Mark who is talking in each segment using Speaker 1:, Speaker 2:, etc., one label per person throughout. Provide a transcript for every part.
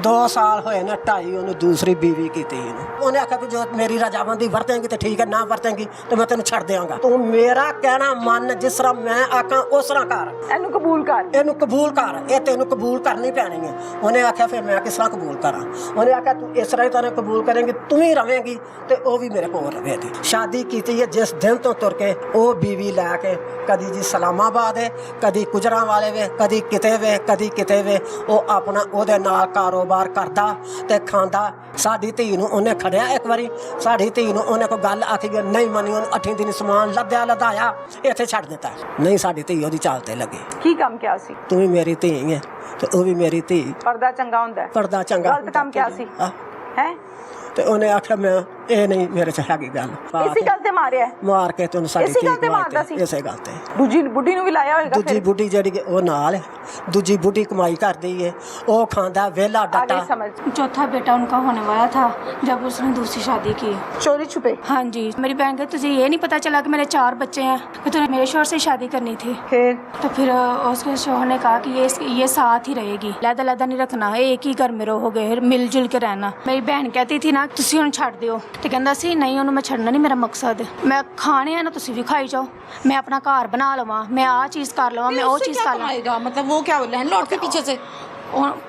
Speaker 1: 2 साल होए ने 2.5 ਉਹਨੂੰ दूसरी बीवी ਕੀਤੀ ਇਹਨੂੰ ਉਹਨੇ ਆਖਿਆ ਕਿ ਜੋ ਮੇਰੀ ਰਜਾਮੰਦੀ ਵਰਤੇਂਗੀ ਤੇ ਠੀਕ ਹੈ ਨਾ ਵਰਤੇਂਗੀ ਤੇ ਮੈਂ ਤੈਨੂੰ ਛੱਡ ਦਿਆਂਗਾ ਤੂੰ ਮੇਰਾ ਕਹਿਣਾ ਮੰਨ ਜਿਸ ਤਰ੍ਹਾਂ ਮੈਂ ਆਖਾਂ ਉਸ ਤਰ੍ਹਾਂ ਕਰ
Speaker 2: ਇਹਨੂੰ ਕਬੂਲ ਕਰ
Speaker 1: ਇਹ ਤੈਨੂੰ ਕਬੂਲ ਕਰਨੀ ਪੈਣੀ ਹੈ ਉਹਨੇ ਆਖਿਆ ਫਿਰ ਮੈਂ ਕਿਸ ਤਰ੍ਹਾਂ ਕਬੂਲ ਕਰਾਂ ਉਹਨੇ ਆਖਿਆ ਤੂੰ ਇਸ ਤਰ੍ਹਾਂ ਹੀ ਤੈਨੂੰ ਕਬੂਲ ਕਰੇਂਗੀ ਤੂੰ ਵੀ ਰਵੇਂਗੀ ਤੇ ਉਹ ਵੀ ਮੇਰੇ ਕੋਲ ਰਵੇਗੀ ਸ਼ਾਦੀ ਕੀਤੀ ਹੈ ਜਿਸ ਦਿਨ ਤੋਂ ਤੁਰ ਕੇ ਉਹ बीवी ਲੈ ਕੇ ਕਦੀ ਜੀ ਸਲਾਮਾਬਾਦ ਹੈ ਕਦੀ ਗੁਜਰਾਂ ਵਾਲੇ ਵੇ ਕਦੀ ਕਿਤੇ ਵੇ ਉਹ ਆਪਣਾ ਉਹਦੇ ਨਾਲ ਕਾਰੋਬਾਰ ਕਰਦਾ ਤੇ ਖਾਂਦਾ ਸਾਡੀ ਧੀ ਨੂੰ ਉਹਨੇ ਖੜਿਆ ਇੱਕ ਵਾਰੀ ਸਾਡੀ ਧੀ ਨੂੰ ਉਹਨੇ ਕੋਈ ਗੱਲ ਆਖੀ ਨਹੀਂ ਮੰਨੀ ਉਹਨੂੰ 8 ਦਿਨ ਸਮਾਨ ਲਦਾਇਆ ਇੱਥੇ ਛੱਡ ਦਿੱਤਾ ਨਹੀਂ ਸਾਡੀ ਧੀ ਉਹਦੀ ਚਾਲ ਤੇ ਲੱਗੀ
Speaker 2: ਕੀ ਕੰਮ ਕਿਹਾ ਸੀ
Speaker 1: ਤੂੰ ਵੀ ਮੇਰੀ ਧੀ ਹੈ ਤੇ ਉਹ ਵੀ ਮੇਰੀ ਧੀ
Speaker 2: ਪਰਦਾ ਚੰਗਾ ਹੁੰਦਾ
Speaker 1: ਪਰਦਾ ਚੰਗਾ
Speaker 2: ਗਲਤ ਕੰਮ ਕਿਹਾ ਸੀ ਹੈ
Speaker 1: ਤੇ ਉਹਨੇ ਆਖਿਆ ਮੈਂ ਇਹ ਨਹੀਂ ਮੇਰੇ ਚ ਹੈਗੀ ਗੱਲ
Speaker 2: ਇਸੇ ਗੱਲ ਤੇ ਮਾਰਿਆ
Speaker 1: ਮਾਰ ਕੇ ਤੈਨੂੰ ਸਾਡੀ
Speaker 2: ਇਸੇ ਗੱਲ ਤੇ ਮਾਰਦਾ ਸੀ
Speaker 1: ਇਸੇ ਗੱਲ ਤੇ
Speaker 2: ਦੂਜੀ ਬੁੱਢੀ ਨੂੰ ਵੀ ਲਾਇਆ ਹੋਏਗਾ
Speaker 1: ਦੂਜੀ ਬੁੱਢੀ ਜਿਹੜੀ ਉਹ ਨਾਲ दूजी बूढ़ी कमाई कर दी है वो खांदा वेला डाटा
Speaker 3: चौथा बेटा उनका होने वाला था जब उसने दूसरी शादी की
Speaker 2: चोरी छुपे।
Speaker 3: हाँ जी मेरी बहन को तुझे ये नहीं पता चला कि मेरे 4 बच्चे हैं कि तूने मेरे शोहर से शादी करनी थी फिर उसके शोहर ने कहा कि ये साथ ही रहेगी लैदा नहीं रखना एक ही घर में रहोगे मिलजुल के रहना। मेरी बहन कहती थी ना तुसी हुण छड्ड दिओ ते कहंदा सी नहीं उन्होंने मैं छड्डना नहीं मेरा मकसद मैं खाने है ना तुसी भी खाई जाओ मैं अपना घर बना लवां मैं आ चीज़ कर लवां मैं वो चीज़ कर लवां
Speaker 2: मतलब वो क्या लैंडलॉर्ड के पीछे से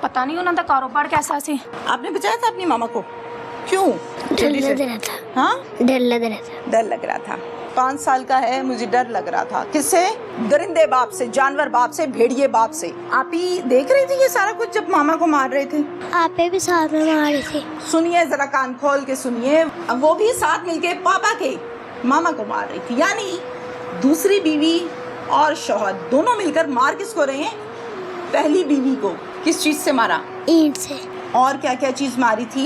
Speaker 3: पता नहीं उन्होंने कारोबार कैसा सी।
Speaker 2: आपने बचाया था अपनी मामा को क्यों?
Speaker 4: डर लग रहा था।
Speaker 2: हाँ
Speaker 4: डर लग रहा था
Speaker 2: 5 साल का है मुझे डर लग रहा था किससे? दरिंदे बाप से जानवर बाप से भेड़िए बाप से। आप ही देख रही थी ये सारा कुछ जब मामा को मार रहे थे?
Speaker 4: आपे भी साथ में मार रहे थे।
Speaker 2: सुनिए जरा कान खोल के सुनिए वो भी साथ मिलके पापा के मामा को मार रही थी यानी दूसरी बीवी और शौहर दोनों मिलकर मार किसको रहे हैं? पहली बीवी को किस चीज से मारा?
Speaker 4: ईंट से।
Speaker 2: और क्या क्या चीज मारी थी?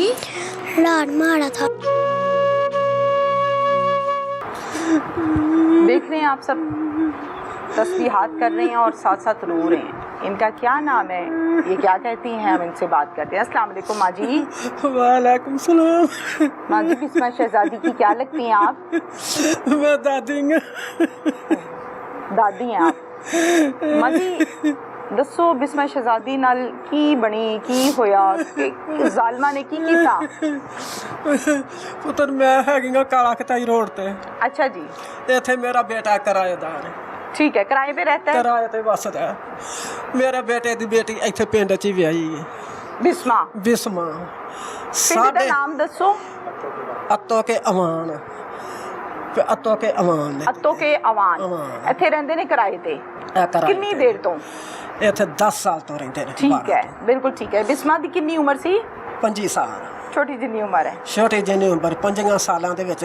Speaker 4: लाड मारा था।
Speaker 2: देख रहे हैं आप सब तस्बीहात कर रहे हैं और साथ साथ रो रहे हैं। इनका क्या नाम है ये क्या कहती हैं हम इनसे बात करते हैं। अस्सलाम वालेकुम माँ जी।
Speaker 1: वालेकुम सलाम।
Speaker 2: माँ जी बिस्मा शहजादी की क्या लगती हैं आप?
Speaker 1: मैं दादी हैं
Speaker 2: आप। माँ जी दसो बिस्मा शहजादी नाल की बनी की होया कि जालमा ने की कीता?
Speaker 1: पुत्र मैं हैगा काला खताई रोड ते।
Speaker 2: अच्छा जी।
Speaker 1: इत्थे मेरा बेटा किराएदार है।
Speaker 2: ठीक है किराए पे रहता है?
Speaker 1: किराए ते बसदा है। मेरे बेटे दी बेटी इत्थे पिंड च व्याही है बिस्मा।
Speaker 2: साडे नाम दसो।
Speaker 1: अत्तो के अमान
Speaker 2: ਇੱਥੇ ਰਹਿੰਦੇ ਨੇ ਕਿਰਾਏ ਤੇ ਕਿੰਨੀ ਦੇਰ ਤੋਂ?
Speaker 1: ਇੱਥੇ 10 ਸਾਲ ਤੋਂ ਰਹਿੰਦੇ ਨੇ।
Speaker 2: ਠੀਕ ਹੈ ਬਿਲਕੁਲ ਠੀਕ ਹੈ। ਬਿਸਮਾ ਦੀ ਕਿੰਨੀ ਉਮਰ ਸੀ?
Speaker 1: 25 ਸਾਲ।
Speaker 2: ਛੋਟੀ ਜਿੰਨੀ ਉਮਰ ਹੈ।
Speaker 1: ਛੋਟੀ ਜਿੰਨੀ ਉਮਰ 5 ਸਾਲਾਂ ਦੇ ਵਿੱਚ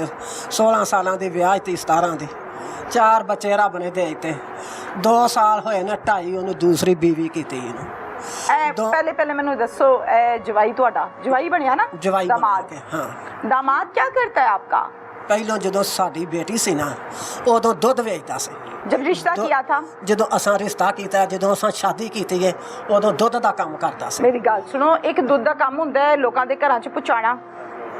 Speaker 1: 16 ਸਾਲਾਂ ਦੇ ਵਿਆਹ ਤੇ 17 ਦੇ 4 ਬੱਚੇ ਰੱਬ ਨੇ ਦੇ ਦਿੱਤੇ। 2 ਸਾਲ ਹੋਏ ਨੇ 2.5 ਉਹਨੂੰ ਦੂਸਰੀ बीवी ਕੀਤੀ ਇਹਨੂੰ।
Speaker 2: ਪਹਿਲੇ ਮੈਨੂੰ ਦੱਸੋ ਜਵਾਈ ਤੁਹਾਡਾ ਜਵਾਈ ਬਣਿਆ ਨਾ?
Speaker 1: ਜਵਾਈ
Speaker 2: दामाद।
Speaker 1: हाँ
Speaker 2: दामाद क्या करता है आपका?
Speaker 1: ਪਹਿਲੋਂ ਜਦੋਂ ਸਾਡੀ ਬੇਟੀ ਸੀ ਨਾ ਉਦੋਂ ਦੁੱਧ ਵੇਚਦਾ ਸੀ।
Speaker 2: जब रिश्ता किया था?
Speaker 1: ਜਦੋਂ ਅਸਾਂ ਰਿਸ਼ਤਾ ਕੀਤਾ ਜਦੋਂ ਅਸਾਂ ਸ਼ਾਦੀ ਕੀਤੀ ਹੈ ਉਦੋਂ ਦੁੱਧ ਦਾ ਕੰਮ ਕਰਦਾ ਸੀ।
Speaker 2: ਮੇਰੀ ਗੱਲ ਸੁਣੋ ਇੱਕ ਦੁੱਧ ਦਾ ਕੰਮ ਹੁੰਦਾ ਹੈ ਲੋਕਾਂ ਦੇ ਘਰਾਂ 'ਚ ਪਹੁੰਚਾਉਣਾ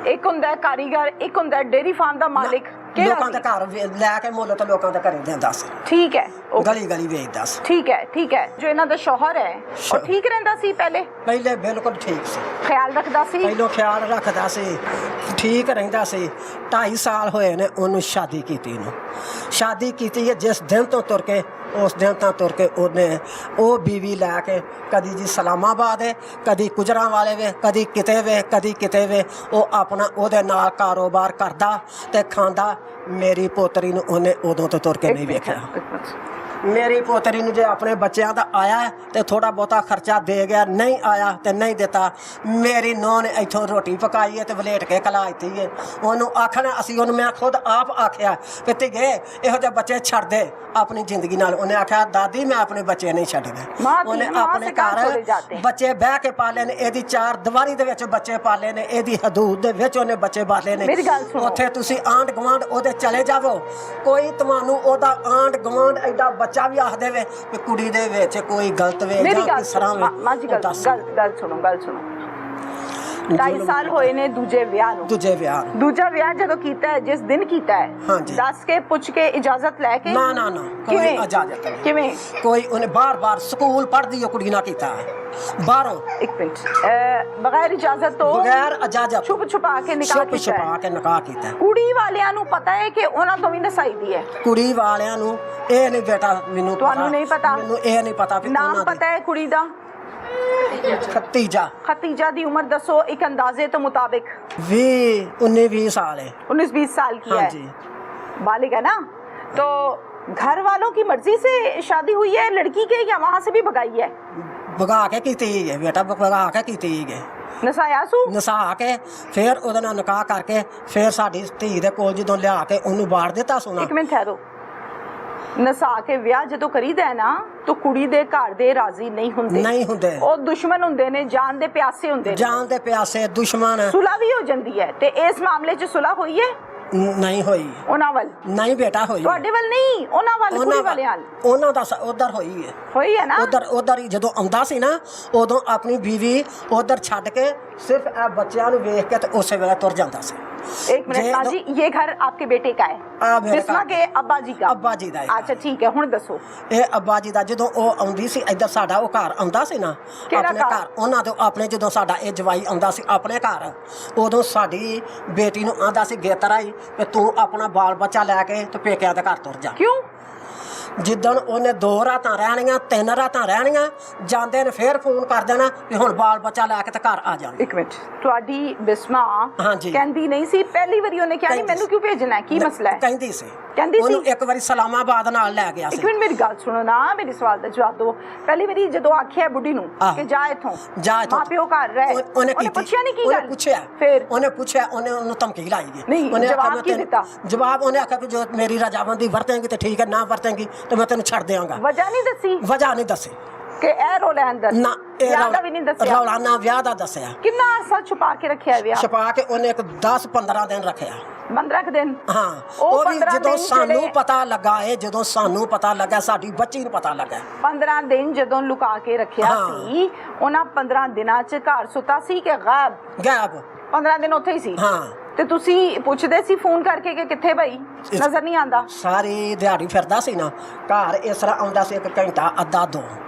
Speaker 2: ਇੱਕ ਹੁੰਦਾ ਹੈ ਕਾਰੀਗਰ ਇੱਕ ਹੁੰਦਾ ਹੈ ਡੇਰੀ ਫਾਰਮ ਦਾ ਮਾਲਿਕ
Speaker 1: ਲੋਕਾਂ ਦੇ ਘਰ ਲੈ ਕੇ ਮੁੱਲ ਤਾਂ ਲੋਕਾਂ ਦੇ ਘਰੇ ਦਿੰਦਾ ਸੀ।
Speaker 2: ਠੀਕ ਹੈ
Speaker 1: ਗਲੀ ਵੇਚਦਾ ਸੀ।
Speaker 2: ਠੀਕ ਹੈ ਜੋ ਇਹਨਾਂ ਦਾ ਸ਼ੌਹਰ ਹੈ ਉਹ ਠੀਕ ਰਹਿੰਦਾ ਸੀ ਪਹਿਲੇ
Speaker 1: ਬਿਲਕੁਲ ਠੀਕ ਸੀ।
Speaker 2: ਖਿਆਲ ਰੱਖਦਾ ਸੀ?
Speaker 1: ਪਹਿਲੋਂ ਖਿਆਲ ਰੱਖਦਾ ਸੀ ਠੀਕ ਰਹਿੰਦਾ ਸੀ। 2.5 ਸਾਲ ਹੋਏ ਨੇ ਉਹਨੂੰ ਸ਼ਾਦੀ ਕੀਤੀ ਹੈ ਜਿਸ ਦਿਨ ਤੋਂ ਤੁਰ ਕੇ ਉਸ ਦਿਨ ਤਾਂ ਤੁਰ ਕੇ ਉਹਨੇ ਉਹ बीवी ਲੈ ਕੇ ਕਦੀ ਜੀ ਸਲਾਮਾਬਾਦ ਹੈ ਕਦੀ ਗੁਜਰਾਂ ਵਾਲੇ ਵੇ ਕਦੀ ਕਿਤੇ ਵੇ ਉਹ ਆਪਣਾ ਉਹਦੇ ਨਾਲ ਕਾਰੋਬਾਰ ਕਰਦਾ ਤੇ ਖਾਂਦਾ। ਮੇਰੀ ਪੋਤਰੀ ਨੂੰ ਉਹਨੇ ਉਦੋਂ ਤੋਂ ਤੁਰ ਕੇ ਨਹੀਂ ਵੇਖਿਆ। ਮੇਰੀ ਪੋਤਰੀ ਨੂੰ ਜੇ ਆਪਣੇ ਬੱਚਿਆਂ ਦਾ ਆਇਆ ਤੇ ਥੋੜਾ ਬਹੁਤਾ ਖਰਚਾ ਦੇ ਗਿਆ ਨਹੀਂ ਆਇਆ ਤੇ ਨਹੀਂ ਦਿੱਤਾ। ਮੇਰੀ ਨੂੰਹ ਨੇ ਇੱਥੋਂ ਰੋਟੀ ਪਕਾਈ ਹੈ ਤੇ ਵਲੇਟ ਕੇ ਖਲਾ ਦਿੱਤੀ ਹੈ। ਉਹਨੂੰ ਆਖਣਾ ਅਸੀਂ ਉਹਨੂੰ ਮੈਂ ਖੁਦ ਆਪ ਆਖਿਆ ਕਿ ਧੀਏ ਇਹੋ ਜਿਹੇ ਬੱਚੇ ਛੱਡ ਦੇ ਆਪਣੀ ਜ਼ਿੰਦਗੀ ਨਾਲ। ਉਹਨੇ ਆਖਿਆ ਦਾਦੀ ਮੈਂ ਆਪਣੇ ਬੱਚੇ ਨਹੀਂ ਛੱਡਦੇ। ਉਹਨੇ ਆਪਣੇ ਘਰ ਬੱਚੇ ਬਹਿ ਕੇ ਪਾਲੇ ਨੇ ਇਹਦੀ 4 ਦੀਵਾਰੀ ਦੇ ਵਿੱਚ ਬੱਚੇ ਪਾਲੇ ਨੇ ਇਹਦੀ ਹਦੂਦ ਦੇ ਵਿੱਚ ਉਹਨੇ ਬੱਚੇ ਪਾਲੇ ਨੇ। ਉੱਥੇ ਤੁਸੀਂ ਆਂਢ ਗੁਆਂਢ ਉਹਦੇ ਚਲੇ ਜਾਵੋ ਕੋਈ ਤੁਹਾਨੂੰ ਉਹਦਾ ਆਂਢ ਗੁਆਂਢ ਐਡਾ ਬੱਚਾ ਵੀ ਆਖ ਦੇਵੇ ਕਿ ਕੁੜੀ ਦੇ ਵਿੱਚ ਕੋਈ ਗਲਤ ਵੇ ਜਾਂ ਕਿਸ ਤਰ੍ਹਾਂ ਵੇ।
Speaker 2: ਗੱਲ ਸੁਣੋ 2.5 ਸਾਲ ਹੋਏ ਨੇ ਦੂਜੇ ਵਿਆਹ ਨੂੰ।
Speaker 1: ਦੂਜੇ ਵਿਆਹ ਨੂੰ।
Speaker 2: ਦੂਜਾ ਵਿਆਹ ਜਦੋਂ ਕੀਤਾ ਹੈ, ਜਿਸ ਦਿਨ ਕੀਤਾ ਹੈ,
Speaker 1: ਹਾਂਜੀ।
Speaker 2: ਦੱਸ ਕੇ ਪੁੱਛ ਕੇ ਇਜਾਜ਼ਤ ਲੈ ਕੇ?
Speaker 1: ਨਾ ਨਾ ਨਾ, ਕੋਈ ਇਜਾਜ਼ਤ ਨਹੀਂ।
Speaker 2: ਕਿਵੇਂ?
Speaker 1: ਕੋਈ ਉਹਨੇ ਬਾਰ-ਬਾਰ ਸਕੂਲ ਪੜ੍ਹਦੀ ਉਹ ਕੁੜੀ ਨਾ ਕੀਤਾ ਬਾਹਰੋਂ।
Speaker 2: ਇੱਕ ਮਿੰਟ, ਬਗੈਰ ਇਜਾਜ਼ਤ ਤੋਂ,
Speaker 1: ਬਗੈਰ ਇਜਾਜ਼ਤ
Speaker 2: ਛੁਪ ਛੁਪਾ ਕੇ ਨਿਕਾਹ ਕੀਤਾ?
Speaker 1: ਛੁਪਾ ਕੇ ਨਿਕਾਹ ਕੀਤਾ।
Speaker 2: ਕੁੜੀ ਵਾਲਿਆਂ ਨੂੰ ਪਤਾ ਹੈ ਕਿ ਉਹਨਾਂ ਤੋਂ ਵੀ ਨਸਾਈ ਦੀ ਹੈ?
Speaker 1: ਕੁੜੀ ਵਾਲਿਆਂ ਨੂੰ ਇਹ ਨਹੀਂ ਬੇਟਾ, ਮੈਨੂੰ
Speaker 2: ਤੁਹਾਨੂੰ ਨਹੀਂ ਪਤਾ?
Speaker 1: ਮੈਨੂੰ ਇਹ ਨਹੀਂ ਪਤਾ ਵੀ
Speaker 2: ਨਾਮ ਪਤਾ ਹੈ ਕੁੜੀ ਦਾ?
Speaker 1: ਖਤੀਜਾ।
Speaker 2: खतीजा दी उम्र दसो एक अंदाजे तो मुताबिक?
Speaker 1: 19-20 साल है।
Speaker 2: 19-20 साल की
Speaker 1: हाँ
Speaker 2: है
Speaker 1: जी।
Speaker 2: बालिग है ना? तो घर वालों की मर्जी से शादी हुई है लड़की के, या वहां से भी भगाई है?
Speaker 1: भगा के कीती है बेटा, भगा के कीती है।
Speaker 2: नसाया सू?
Speaker 1: नसा के फिर ਉਹਦੇ ਨਾਲ ਨਿਕਾਹ ਕਰਕੇ ਫਿਰ ਸਾਡੀ ਧੀ ਦੇ ਕੋਲ ਜਦੋਂ ਲਿਆ ਕੇ ਉਹਨੂੰ ਬਾੜ ਦਿੱਤਾ ਸੋਨਾ।
Speaker 2: एक मिनट ठहरो, ਨਸਾ ਕੇ ਵਿਆਹ ਜਦੋਂ ਕਰੀਦਾ ਹੈ ਨਾ, ਤਾਂ ਕੁੜੀ ਦੇ ਘਰ ਦੇ ਰਾਜ਼ੀ ਨਹੀਂ ਹੁੰਦੇ।
Speaker 1: ਨਹੀਂ ਹੁੰਦੇ।
Speaker 2: ਉਹ ਦੁਸ਼ਮਣ ਹੁੰਦੇ ਨੇ, ਜਾਨ ਦੇ ਪਿਆਸੇ ਹੁੰਦੇ ਨੇ।
Speaker 1: ਜਾਨ ਦੇ ਪਿਆਸੇ ਦੁਸ਼ਮਣ।
Speaker 2: ਸੁਲ੍ਹਾ ਵੀ ਹੋ ਜਾਂਦੀ ਹੈ, ਤੇ ਇਸ ਮਾਮਲੇ 'ਚ ਸੁਲ੍ਹਾ ਹੋਈ ਹੈ?
Speaker 1: ਨਹੀਂ ਹੋਈ।
Speaker 2: ਉਹਨਾਂ ਵੱਲ
Speaker 1: ਨਹੀਂ ਬੇਟਾ ਹੋਈ।
Speaker 2: ਤੁਹਾਡੇ ਵੱਲ ਨਹੀਂ, ਉਹਨਾਂ ਵੱਲ, ਕੁੜੀ ਵਾਲੇ ਵੱਲ।
Speaker 1: ਉਹਨਾਂ ਦਾ ਉਧਰ ਹੋਈ ਹੈ।
Speaker 2: ਹੋਈ ਹੈ ਨਾ?
Speaker 1: ਉਧਰ ਹੀ ਜਦੋਂ ਆਉਂਦਾ ਸੀ ਨਾ, ਉਦੋਂ ਆਪਣੀ ਬੀਵੀ ਉਧਰ ਛੱਡ ਕੇ ਸਿਰਫ ਇਹ ਬੱਚਿਆਂ ਨੂੰ ਵੇਖ ਕੇ ਤੇ ਉਸੇ ਵੇਲੇ ਤੁਰ ਜਾਂਦਾ ਸੀ।
Speaker 2: एक मिनट माँ जी, ये घर आपके बेटे का है? बिस्मा के अब्बा जी का?
Speaker 1: अब्बा जी का।
Speaker 2: अच्छा ठीक है, हुण दसो।
Speaker 1: ਇਹ ਅੱਬਾ ਜੀ ਦਾ ਜਦੋਂ ਉਹ ਆਉਂਦੀ ਸੀ ਇੱਧਰ ਸਾਡਾ ਉਹ ਘਰ ਆਉਂਦਾ ਸੀ ਨਾ, ਆਪਣੇ ਘਰ ਉਹਨਾਂ ਦੇ ਆਪਣੇ, ਜਦੋਂ ਸਾਡਾ ਇਹ ਜਵਾਈ ਆਉਂਦਾ ਸੀ ਆਪਣੇ ਘਰ, ਉਦੋਂ ਸਾਡੀ ਬੇਟੀ ਨੂੰ ਆਂਦਾ ਸੀ ਗੇਤਰਾ ਹੀ ਕਿ ਤੂੰ ਆਪਣਾ ਬਾਲ ਬੱਚਾ ਲੈ ਕੇ ਤੇ ਪੇਕਿਆਂ ਦੇ ਘਰ ਤੁਰ ਜਾ।
Speaker 2: क्यों?
Speaker 1: ਜਿੱਦਣ ਉਹਨੇ 2 ਰਾਤਾਂ ਰਹਿਣੀਆਂ 3 ਰਾਤਾਂ ਰਹਿਣੀਆਂ, ਜਾਂਦੇ ਨੇ ਫੇਰ ਫੋਨ ਕਰ ਦੇਣਾ ਵੀ ਹੁਣ ਬਾਲ ਬੱਚਾ ਲੈ ਕੇ ਤੇ ਘਰ ਆ ਜਾਣਾ।
Speaker 2: ਇੱਕ ਮਿੰਟ, ਤੁਹਾਡੀ ਬਿਸਮਾ
Speaker 1: ਹਾਂਜੀ
Speaker 2: ਕਹਿੰਦੀ ਨਹੀਂ ਸੀ ਪਹਿਲੀ ਵਾਰੀ? ਉਹਨੇ ਕਿਹਾ ਨਹੀਂ ਮੈਨੂੰ ਕਿਉਂ ਭੇਜਣਾ ਹੈ, ਕੀ ਮਸਲਾ ਹੈ?
Speaker 1: ਕਹਿੰਦੀ ਸੀ।
Speaker 2: ਕਹਿੰਦੀ ਸੀ?
Speaker 1: ਉਹਨੂੰ ਇੱਕ ਵਾਰੀ ਸਲਾਮਾਬਾਦ ਨਾਲ ਲੈ ਗਿਆ ਸੀ।
Speaker 2: ਇੱਕ ਮਿੰਟ ਮੇਰੀ ਗੱਲ ਸੁਣੋ ਨਾ, ਮੇਰੇ ਸਵਾਲ ਦਾ ਜਵਾਬ ਦਿਓ। ਪਹਿਲੀ ਵਾਰੀ ਜਦੋਂ ਆਖਿਆ ਬੁੱਢੀ ਨੂੰ ਕਿ ਜਾ ਇੱਥੋਂ,
Speaker 1: ਜਾ ਇੱਥੋਂ,
Speaker 2: ਮਾਂ ਪਿਓ ਘਰ ਰਹਿ, ਉਹਨੇ ਪੁੱਛਿਆ ਨਹੀਂ ਕੀ ਗੱਲ?
Speaker 1: ਪੁੱਛਿਆ।
Speaker 2: ਫਿਰ
Speaker 1: ਉਹਨੇ ਪੁੱਛਿਆ, ਉਹਨੇ ਉਹਨੂੰ ਧਮਕੀ ਲਾਈ ਗਈ।
Speaker 2: ਨਹੀਂ,
Speaker 1: ਉਹਨੇ
Speaker 2: ਜਵਾਬ ਕੀ ਦਿੱਤਾ?
Speaker 1: ਜਵਾਬ ਉਹਨੇ ਆਖਿਆ ਕਿ ਜੋ ਮੇਰੀ ਰਜਾਮੰਦੀ ਵਰਤੇਂਗੀ ਤੇ ਠੀਕ ਹੈ, ਨਾ ਵਰਤੇਂਗੀ ਤੇ ਮੈਂ ਤੈਨੂੰ ਛੱਡ ਦਿਆਂਗਾ।
Speaker 2: ਵਜ੍ਹਾ ਨਹੀਂ ਦੱਸੀ?
Speaker 1: ਵਜ੍ਹਾ ਨਹੀਂ ਦੱਸੀ
Speaker 2: ਕਿ ਇਹ ਰੋਲਾ ਅੰਦਰ
Speaker 1: ਨਾ, ਇਹ
Speaker 2: ਵਿਆਹ ਦਾ ਵੀ ਨਹੀਂ ਦੱਸਿਆ?
Speaker 1: ਰੌਲਾ ਨਾ, ਵਿਆਹ ਦਾ ਦੱਸਿਆ।
Speaker 2: ਕਿੰਨਾ ਅਰਸਾ ਛੁਪਾ ਕੇ ਰੱਖਿਆ ਵਿਆਹ?
Speaker 1: ਛੁਪਾ ਕੇ ਉਹਨੇ ਇੱਕ 10-15 ਦਿਨ ਰੱਖਿਆ।
Speaker 2: 15 ਦਿਨ?
Speaker 1: ਹਾਂ। ਉਹ ਵੀ ਜਦੋਂ ਸਾਨੂੰ ਪਤਾ ਲੱਗਾ, ਇਹ ਜਦੋਂ ਸਾਨੂੰ ਪਤਾ ਲੱਗਾ, ਸਾਡੀ ਬੱਚੀ ਨੂੰ ਪਤਾ ਲੱਗਾ।
Speaker 2: 15 ਦਿਨ ਜਦੋਂ ਲੁਕਾ ਕੇ ਰੱਖਿਆ ਸੀ, ਉਹਨਾਂ 15 ਦਿਨਾਂ 'ਚ ਘਰ ਸੁੱਤਾ ਸੀ ਕਿ ਗਾਇਬ? 15 ਦਿਨ ਉੱਥੇ ਹੀ ਸੀ।
Speaker 1: ਹਾਂ।
Speaker 2: ਤੇ ਤੁਸੀਂ ਪੁੱਛਦੇ ਸੀ ਫੋਨ ਕਰਕੇ ਕਿ ਕਿੱਥੇ ਭਾਈ, ਨਜ਼ਰ ਨਹੀਂ ਆਂਦਾ?
Speaker 1: ਸਾਰੀ ਦਿਹਾੜੀ ਫਿਰਦਾ ਸੀ ਨਾ ਘਰ, ਇਸ ਤਰ੍ਹਾਂ ਆਉਂਦਾ ਸੀ 1 ਘੰਟਾ ਅੱਧਾ 2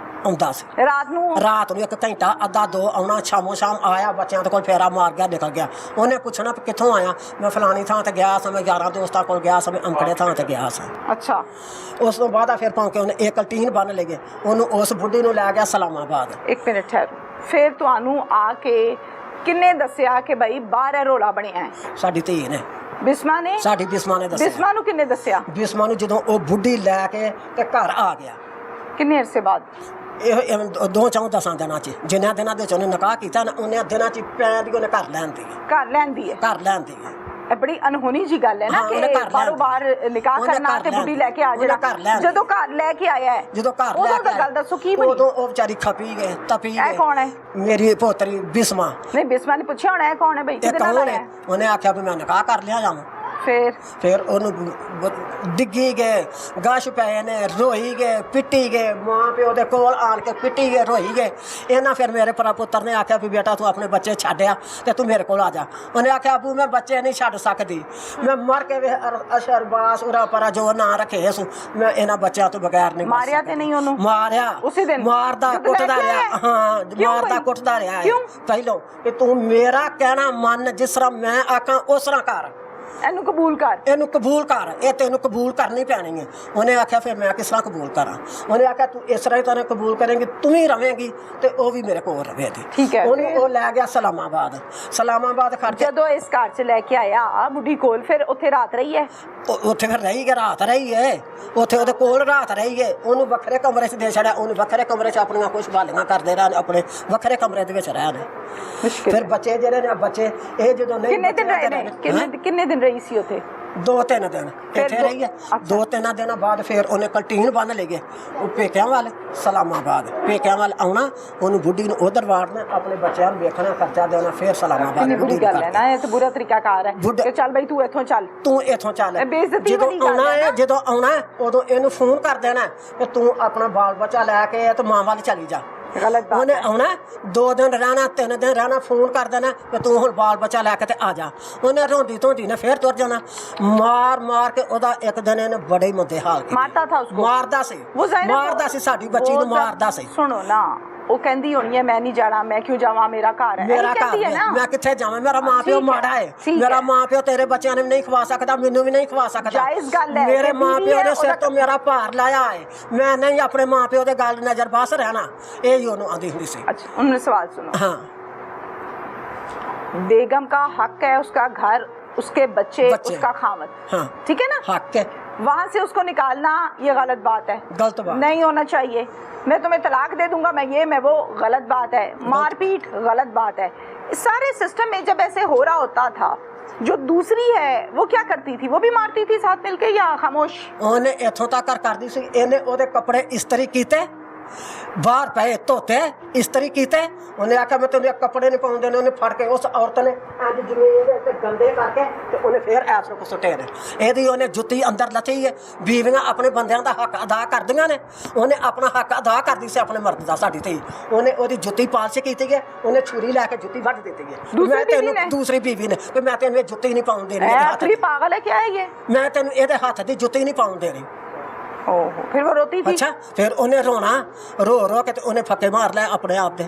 Speaker 1: ਆਉਂਦਾ ਸੀ।
Speaker 2: ਰਾਤ ਨੂੰ
Speaker 1: 1 ਘੰਟਾ ਅੱਧਾ 2 ਆਉਣਾ, ਸ਼ਾਮੋ ਸ਼ਾਮ ਆਇਆ, ਬੱਚਿਆਂ ਦੇ ਕੋਲ ਫੇਰਾ ਮਾਰ ਗਿਆ, ਨਿਕਲ ਗਿਆ। ਉਹਨੇ ਪੁੱਛਣਾ ਕਿ ਕਿੱਥੋਂ ਆਇਆ, ਮੈਂ ਫਲਾਣੀ ਥਾਂ ਤੇ ਗਿਆ ਸਾਂ, ਮੈਂ ਯਾਰਾਂ ਦੋਸਤਾਂ ਕੋਲ ਗਿਆ ਸਾਂ, ਮੈਂ ਅੰਕੜੇ ਥਾਂ ਤੇ ਗਿਆ ਸਾਂ।
Speaker 2: ਅੱਛਾ।
Speaker 1: ਉਸ ਤੋਂ ਬਾਅਦ ਫਿਰ ਪਹੁੰਚ ਕੇ ਉਹਨੇ ਇੱਕ ਟੀਨ ਬੰਨ ਲਏ, ਉਹਨੂੰ ਉਸ ਬੁੱਢੀ ਨੂੰ ਲੈ ਗਿਆ ਸਲਾਮਾਬਾਦ।
Speaker 2: ਇੱਕ ਮਿੰਟ ਠਹਿਰੋ, ਫਿਰ ਤੁਹਾਨੂੰ ਆ ਕੇ ਕਿੰਨੇ ਦੱਸਿਆ ਕਿ ਭਾਈ ਬਾਹਰ ਇਹ ਰੋਲਾ ਬਣਿਆ ਹੈ?
Speaker 1: ਸਾਡੀ ਧੀ ਨੇ।
Speaker 2: ਬਿਸਮਾ ਨੇ?
Speaker 1: ਸਾਡੀ ਬਿਸਮਾ ਨੇ ਦੱਸਿਆ।
Speaker 2: ਬਿਸਮਾ ਨੂੰ ਕਿੰਨੇ ਦੱਸਿਆ?
Speaker 1: ਬਿਸਮਾ ਨੂੰ ਜਦੋਂ ਉਹ ਬੁੱਢੀ ਲੈ ਕੇ ਤੇ ਘਰ ਆ ਗਿਆ।
Speaker 2: ਕਿੰਨੇ ਅਰਸੇ ਬਾਅਦ?
Speaker 1: ਇਹ 2-4 ਦਿਨਾਂ 'ਚ, ਜਿੰਨਿਆਂ ਦਿਨਾਂ ਦੇ 'ਚ ਉਹਨੇ ਨਿਕਾਹ ਕੀਤਾ ਨਾ, ਉਹਨੇ ਦਿਨਾਂ 'ਚ ਪੈਣ ਦੀ ਉਹਨੇ ਘਰ ਲੈਂਦੀ ਹੈ।
Speaker 2: ਘਰ ਲੈਂਦੀ ਹੈ?
Speaker 1: ਘਰ ਲੈਂਦੀ ਹੈ।
Speaker 2: ਇਹ ਬੜੀ ਅਨਹੋਣੀ ਜੀ ਗੱਲ ਹੈ ਨਾ ਕਿ ਬਾਰੋ ਬਾਰ ਨਿਕਾਹ ਕਰਨਾ ਤੇ ਬੁੱਢੀ ਲੈ ਕੇ ਆ ਜਾਣਾ। ਜਦੋਂ ਘਰ ਲੈ ਕੇ ਆਇਆ ਹੈ,
Speaker 1: ਜਦੋਂ ਘਰ ਲੈ ਕੇ
Speaker 2: ਗੱਲ ਦੱਸੋ ਕੀ ਬਣੀ?
Speaker 1: ਉਦੋਂ ਉਹ ਵਿਚਾਰੀ ਖਪੀ ਗਏ, ਤਪੀ ਗਏ।
Speaker 2: ਇਹ ਕੌਣ ਹੈ?
Speaker 1: ਮੇਰੀ ਪੋਤਰੀ ਬਿਸਮਾ।
Speaker 2: ਨਹੀਂ, ਬਿਸਮਾ ਨੇ ਪੁੱਛਿਆ ਹੋਣਾ ਇਹ ਕੌਣ ਹੈ ਬਈ, ਕਿਹਦੇ ਨਾਲ ਹੈ?
Speaker 1: ਉਹਨੇ ਆਖਿਆ ਵੀ ਮੈਂ ਨਿਕਾਹ ਕਰ ਲਿਆ ਜਾਵਾਂ। ਫਿਰ ਉਹਨੂੰ ਡਿੱਗੀ ਗਏ, ਗਸ਼ ਪਏ ਨੇ, ਰੋਈ ਗਏ, ਪਿੱਟੀ ਗਏ, ਮਾਂ ਪਿਓ ਦੇ ਕੋਲ ਆਣ ਕੇ ਪਿੱਟੀ ਗਏ, ਰੋਈ ਗਏ। ਇਹਨਾਂ ਫਿਰ ਮੇਰੇ ਭਰਾ ਪੁੱਤਰ ਨੇ ਆਖਿਆ ਵੀ ਬੇਟਾ ਤੂੰ ਆਪਣੇ ਬੱਚੇ ਛੱਡਿਆ ਤੇ ਤੂੰ ਮੇਰੇ ਕੋਲ ਆ ਜਾ। ਉਹਨੇ ਆਖਿਆ ਅਬੂ ਮੈਂ ਬੱਚੇ ਨਹੀਂ ਛੱਡ ਸਕਦੀ, ਮੈਂ ਮਰ ਕੇ ਅਸ਼ਰਬਾਸ ਉਰਾ ਪਰਾ ਜੋ ਨਾਂ ਰੱਖੇ ਸੂ, ਮੈਂ ਇਹਨਾਂ ਬੱਚਿਆਂ ਤੋਂ ਬਗੈਰ ਨਹੀਂ।
Speaker 2: ਮਾਰਿਆ ਤੇ ਨਹੀਂ ਉਹਨੂੰ?
Speaker 1: ਮਾਰਿਆ,
Speaker 2: ਉਸੇ ਦਿਨ
Speaker 1: ਮਾਰਦਾ ਕੁੱਟਦਾ ਰਿਹਾ। ਹਾਂ, ਮਾਰਦਾ ਕੁੱਟਦਾ ਰਿਹਾ ਹੈ ਪਹਿਲੋਂ ਕਿ ਤੂੰ ਮੇਰਾ ਕਹਿਣਾ ਮੰਨ, ਜਿਸ ਤਰ੍ਹਾਂ ਮੈਂ ਆਖਾਂ ਉਸ ਤਰ੍ਹਾਂ ਕਰ,
Speaker 2: ਇਹਨੂੰ ਕਬੂਲ ਕਰ,
Speaker 1: ਇਹਨੂੰ ਕਬੂਲ ਕਰ, ਇਹ ਤੈਨੂੰ ਕਬੂਲ ਕਰਨੀ ਪੈਣੀ ਹੈ। ਉਹਨੇ ਆਖਿਆ ਫਿਰ ਮੈਂ ਕਿਸ ਤਰ੍ਹਾਂ ਕਬੂਲ ਕਰਾਂ? ਉਹਨੇ ਆਖਿਆ ਤੂੰ ਇਸ ਤਰ੍ਹਾਂ ਹੀ ਤੈਨੂੰ ਕਬੂਲ ਕਰੇਂਗੀ, ਤੂੰ ਵੀ ਰਵੇਂਗੀ ਤੇ ਉਹ ਵੀ ਮੇਰੇ ਕੋਲ ਰਵੇਗੀ।
Speaker 2: ਠੀਕ ਹੈ।
Speaker 1: ਉਹਨੂੰ ਉਹ ਲੈ ਗਿਆ ਸਲਾਮਾਬਾਦ। ਸਲਾਮਾਬਾਦ ਖੜ ਕੇ
Speaker 2: ਜਦੋਂ ਇਸ ਘਰ 'ਚ ਲੈ ਕੇ ਆਇਆ ਬੁੱਢੀ ਕੋਲ, ਫਿਰ ਉੱਥੇ ਰਾਤ ਰਹੀ ਹੈ?
Speaker 1: ਉੱਥੇ ਫਿਰ ਰਹੀ ਗਏ, ਰਾਤ ਰਹੀ ਹੈ ਉੱਥੇ, ਉਹਦੇ ਕੋਲ ਰਾਤ ਰਹੀ ਹੈ। ਉਹਨੂੰ ਵੱਖਰੇ ਕਮਰੇ 'ਚ ਦੇ ਛੜਿਆ, ਉਹਨੂੰ ਵੱਖਰੇ ਕਮਰੇ 'ਚ ਆਪਣੀਆਂ ਕੁਛ ਬਾਲੀਆਂ ਕਰਦੇ ਰਹਿਣ, ਆਪਣੇ ਵੱਖਰੇ ਕਮਰੇ ਦੇ ਵਿੱਚ ਰਹਿਣ। ਫਿਰ ਬੱਚੇ ਜਿਹੜੇ ਨੇ, ਬੱਚੇ ਇਹ ਜਦੋਂ ਨਹੀਂ,
Speaker 2: ਕਿੰਨੇ ਦਿਨ ਰਹੇ ਨੇ? ਕਿੰਨੇ ਦਿਨ ਰਹੀ ਸੀ ਉੱਥੇ?
Speaker 1: 2-3 ਦਿਨ ਇੱਥੇ ਰਹੀ ਹੈ। 2-3 ਦਿਨਾਂ ਬਾਅਦ ਫਿਰ ਉਹਨੇ ਕੰਟੀਨ ਬੰਨ ਲਏ ਗਏ, ਉਹ ਪੇਕਿਆਂ ਵੱਲ ਸਲਾਮਾਬਾਦ, ਪੇਕਿਆਂ ਵੱਲ ਆਉਣਾ, ਉਹਨੂੰ ਬੁੱਢੀ ਨੂੰ ਉਧਰ ਵਾੜਨਾ, ਆਪਣੇ ਬੱਚਿਆਂ ਨੂੰ ਵੇਖਣਾ, ਖਰਚਾ ਦੇਣਾ, ਫਿਰ ਸਲਾਮਾਬਾਦ।
Speaker 2: ਬੁਰੀ ਗੱਲ ਹੈ ਨਾ, ਇਹ ਤਾਂ ਬੁਰਾ ਤਰੀਕਾ ਕਾਰ ਹੈ ਕਿ ਚੱਲ ਬਈ ਤੂੰ ਇੱਥੋਂ ਚੱਲ,
Speaker 1: ਤੂੰ ਇੱਥੋਂ ਚੱਲ।
Speaker 2: ਜਦੋਂ
Speaker 1: ਆਉਣਾ ਹੈ, ਜਦੋਂ ਆਉਣਾ ਉਦੋਂ ਇਹਨੂੰ ਫੋਨ ਕਰ ਦੇਣਾ ਕਿ ਤੂੰ ਆਪਣਾ ਬਾਲ ਬੱਚਾ ਲੈ ਕੇ ਤੇ ਮਾਂ ਵੱਲ ਚਲੀ ਜਾ।
Speaker 2: गलत बात
Speaker 1: ਉਹਨੇ
Speaker 2: है।
Speaker 1: ਆਉਣਾ 2 ਦਿਨ ਰਹਿਣਾ 3 ਦਿਨ ਰਹਿਣਾ ਫੋਨ ਕਰ ਦੇਣਾ ਕਿ ਤੂੰ ਹੁਣ ਬਾਲ ਬੱਚਾ ਲੈ ਕੇ ਤੇ ਆ ਜਾ ਉਹਨੇ ਰੋਂਦੀ ਧੋਂਦੀ ਨੇ ਫੇਰ ਤੁਰ ਜਾਣਾ ਮਾਰ ਕੇ ਉਹਦਾ ਇੱਕ ਦਿਨ ਇਹਨੇ ਬੜੇ ਹੀ ਮੰਦੇ ਹਾਲ ਕੀਤੇ
Speaker 2: मारता था उसको
Speaker 1: ਮਾਰਦਾ ਸੀ
Speaker 2: वो ज़ाहिर है
Speaker 1: ਮਾਰਦਾ ਸੀ ਸਾਡੀ ਬੱਚੀ ਨੂੰ ਮਾਰਦਾ ਸੀ
Speaker 2: सुनो ना वो कहती होनी है मैं नहीं जाना मैं क्यों जावा मेरा घर है
Speaker 1: ਮੇਰਾ
Speaker 2: यही कहती
Speaker 1: ਘਰ
Speaker 2: है ना
Speaker 1: ਮੈਂ ਕਿੱਥੇ ਜਾਵਾਂ ਮੇਰਾ ਮਾਂ ਪਿਓ
Speaker 2: ठीक है,
Speaker 1: ਮਾੜਾ ਹੈ
Speaker 2: ठीक
Speaker 1: ਮੇਰਾ
Speaker 2: है।
Speaker 1: ਮਾਂ ਪਿਓ ਤੇਰੇ ਬੱਚਿਆਂ ਨੂੰ ਵੀ ਨਹੀਂ ਖਵਾ ਸਕਦਾ ਮੈਨੂੰ ਵੀ ਨਹੀਂ ਖਵਾ ਸਕਦਾ
Speaker 2: ਜਾਇਜ਼ ਗੱਲ ਹੈ
Speaker 1: ਮੇਰੇ
Speaker 2: ਕਿ
Speaker 1: ਮਾਂ
Speaker 2: ਬੀਵੀ
Speaker 1: ਪਿਓ
Speaker 2: ਹੈ,
Speaker 1: ਨੇ ਸਿਰ
Speaker 2: ਉਹਦਾ-
Speaker 1: ਤੋਂ ਮੇਰਾ ਭਾਰ ਲਾਇਆ ਹੈ ਮੈਂ ਨਹੀਂ ਆਪਣੇ ਮਾਂ ਪਿਓ ਦੇ ਗੱਲ ਨਜ਼ਰ ਬਸ ਰਹਿਣਾ ਇਹ ਹੀ ਉਹਨੂੰ ਆਂਦੀ ਹੁੰਦੀ ਸੀ
Speaker 2: अच्छा उन्होंने सवाल सुनो
Speaker 1: ਹਾਂ
Speaker 2: बेगम का हक है उसका घर उसके बच्चे
Speaker 1: बच्चे।
Speaker 2: उसका खामद
Speaker 1: हाँ।
Speaker 2: ठीक है ना
Speaker 1: हक है
Speaker 2: वहां से उसको निकालना ये गलत बात है
Speaker 1: गलत बात।
Speaker 2: नहीं होना चाहिए मैं तुम्हें तलाक दे दूंगा मैं वो गलत बात है मारपीट गलत बात है इस सारे सिस्टम में जब ऐसे हो रहा होता था जो दूसरी है वो क्या करती थी वो भी मारती थी साथ मिलके या खामोश
Speaker 1: ਉਹਨੇ ਇੱਥੋਂ ਤੱਕ ਕਰਦੀ ਸੀ ਇਹਨੇ ਉਹਦੇ ਕੱਪੜੇ ਇਸਤਰੀ ਕੀਤੇ ਬਾਹਰ ਪਏ ਧੋਤੇ ਇਸਤਰੀ ਕੀਤੇ ਉਹਨੇ ਆਖਿਆ ਮੈਂ ਤੈਨੂੰ ਕੱਪੜੇ ਨਹੀਂ ਪਾਉਣ ਦੇਣੇ ਉਹਨੇ ਫੜ ਕੇ ਉਸ ਔਰਤ ਨੇ ਅੱਜ ਜ਼ਮੀਨ ਦੇ ਉੱਤੇ ਗੰਦੇ ਕਰਕੇ ਤੇ ਉਹਨੇ ਫੇਰ ਐਸ ਨੂੰ ਸੁੱਟੇ ਨੇ ਇਹਦੀ ਉਹਨੇ ਜੁੱਤੀ ਅੰਦਰ ਲੱਥੀ ਹੈ ਬੀਵੀਆਂ ਆਪਣੇ ਬੰਦਿਆਂ ਦਾ ਹੱਕ ਅਦਾ ਕਰਦੀਆਂ ਨੇ ਉਹਨੇ ਆਪਣਾ ਹੱਕ ਅਦਾ ਕਰਦੀ ਸੀ ਆਪਣੇ ਮਰਦ ਦਾ ਸਾਡੀ ਧੀ ਉਹਨੇ ਉਹਦੀ ਜੁੱਤੀ ਪਾਲਿਸ਼ ਕੀਤੀ ਹੈ ਉਹਨੇ ਛੁਰੀ ਲੈ ਕੇ ਜੁੱਤੀ ਵੱਢ ਦਿੱਤੀ ਹੈ ਮੈਂ ਤੈਨੂੰ ਦੂਸਰੀ ਬੀਵੀ ਨੇ ਕਿ ਮੈਂ ਤੈਨੂੰ ਇਹ ਜੁੱਤੀ ਨਹੀਂ ਪਾਉਣ ਦੇਣੀ ਇਹਦੇ ਹੱਥ
Speaker 2: आखिरी पागल है क्या है ये
Speaker 1: ਮੈਂ ਤੈਨੂੰ ਇਹਦੇ ਹੱਥ ਦੀ ਜੁੱਤੀ ਨਹੀਂ ਪਾਉਣ ਦੇਣੀ
Speaker 2: ओहो फिर वो रोती थी
Speaker 1: ਅੱਛਾ ਫਿਰ ਉਹਨੇ ਰੋਣਾ ਰੋ ਕੇ ਤੇ ਉਹਨੇ ਫੱਕੇ ਮਾਰ ਲਿਆ ਆਪਣੇ ਆਪ ਦੇ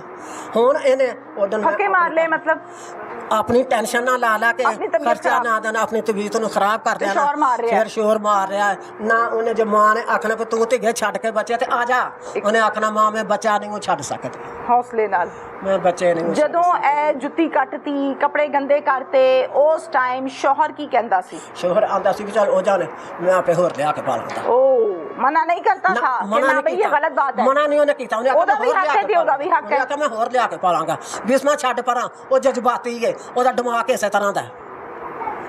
Speaker 1: ਹੁਣ ਇਹਨੇ ਉਦੋਂ
Speaker 2: फके मार ले मतलब
Speaker 1: ਆਪਣੀ ਟੈਨਸ਼ਨ ਨਾ ਲਾ ਕੇ
Speaker 2: ਆਪਣੀ ਤਬੀਅਤ
Speaker 1: ਖਰਚਾ
Speaker 2: ਖਰਾਬ।
Speaker 1: ਨਾ ਦੇਣਾ ਆਪਣੀ ਤਬੀਅਤ ਨੂੰ ਖਰਾਬ ਕਰ
Speaker 2: ਤੇ
Speaker 1: ਦੇਣਾ
Speaker 2: ਸ਼ੋਰ ਮਾਰ ਰਿਹਾ।
Speaker 1: ਫਿਰ ਸ਼ੋਰ ਮਾਰ ਰਿਹਾ ਹੈ। ਨਾ ਉਹਨੇ ਜੇ ਮਾਂ ਨੇ ਆਖਣਾ ਕਿ ਤੂੰ ਧੀਏ ਛੱਡ ਕੇ ਬੱਚੇ ਤੇ ਆ ਜਾ ਉਹਨੇ ਆਖਣਾ ਮਾਂ ਮੈਂ ਬੱਚਾ ਨਹੀਂ ਉਹ ਛੱਡ ਸਕਦੀ
Speaker 2: हौसले नाल
Speaker 1: ਮੈਂ ਬੱਚੇ ਨਹੀਂ ਉਹ ਛੱਡ
Speaker 2: ਜਦੋਂ ਇਹ ਜੁੱਤੀ ਕੱਟਤੀ ਕੱਪੜੇ ਗੰਦੇ ਕਰਤੇ ਉਸ ਟਾਈਮ ਸ਼ੋਹਰ ਕੀ ਕਹਿੰਦਾ ਸੀ
Speaker 1: ਸਕਦੀ। ਸ਼ੋਹਰ ਆਂਦਾ ਸੀ ਵੀ ਚੱਲ ਉਹ ਜਾਣੇ ਮੈਂ ਆਪੇ ਹੋਰ ਲਿਆ ਕੇ ਪਾ ਲਵਾਂਗਾ
Speaker 2: ओ मना नहीं करता था कि ना भाई ये गलत बात है
Speaker 1: ਮਨਾ ਨਹੀਂ ਉਹਨੇ ਕੀਤਾ ਉਹਨੇ
Speaker 2: ਉਹਦਾ ਵੀ ਹੱਕ ਹੈ ਤੇ ਉਹਦਾ ਵੀ ਹੱਕ ਹੈ।
Speaker 1: ਉਹਨੇ ਮੈਂ ਹੋਰ ਲਿਆ ਕੇ ਪਾ ਲਾਂਗਾ ਬਿਸਮਾ ਛੱਡ ਪਰਾਂ ਉਹ ਜਜ਼ਬਾਤੀ ਹੈ ਉਹਦਾ ਦਿਮਾਗ ਇਸੇ ਤਰ੍ਹਾਂ ਦਾ ਹੈ।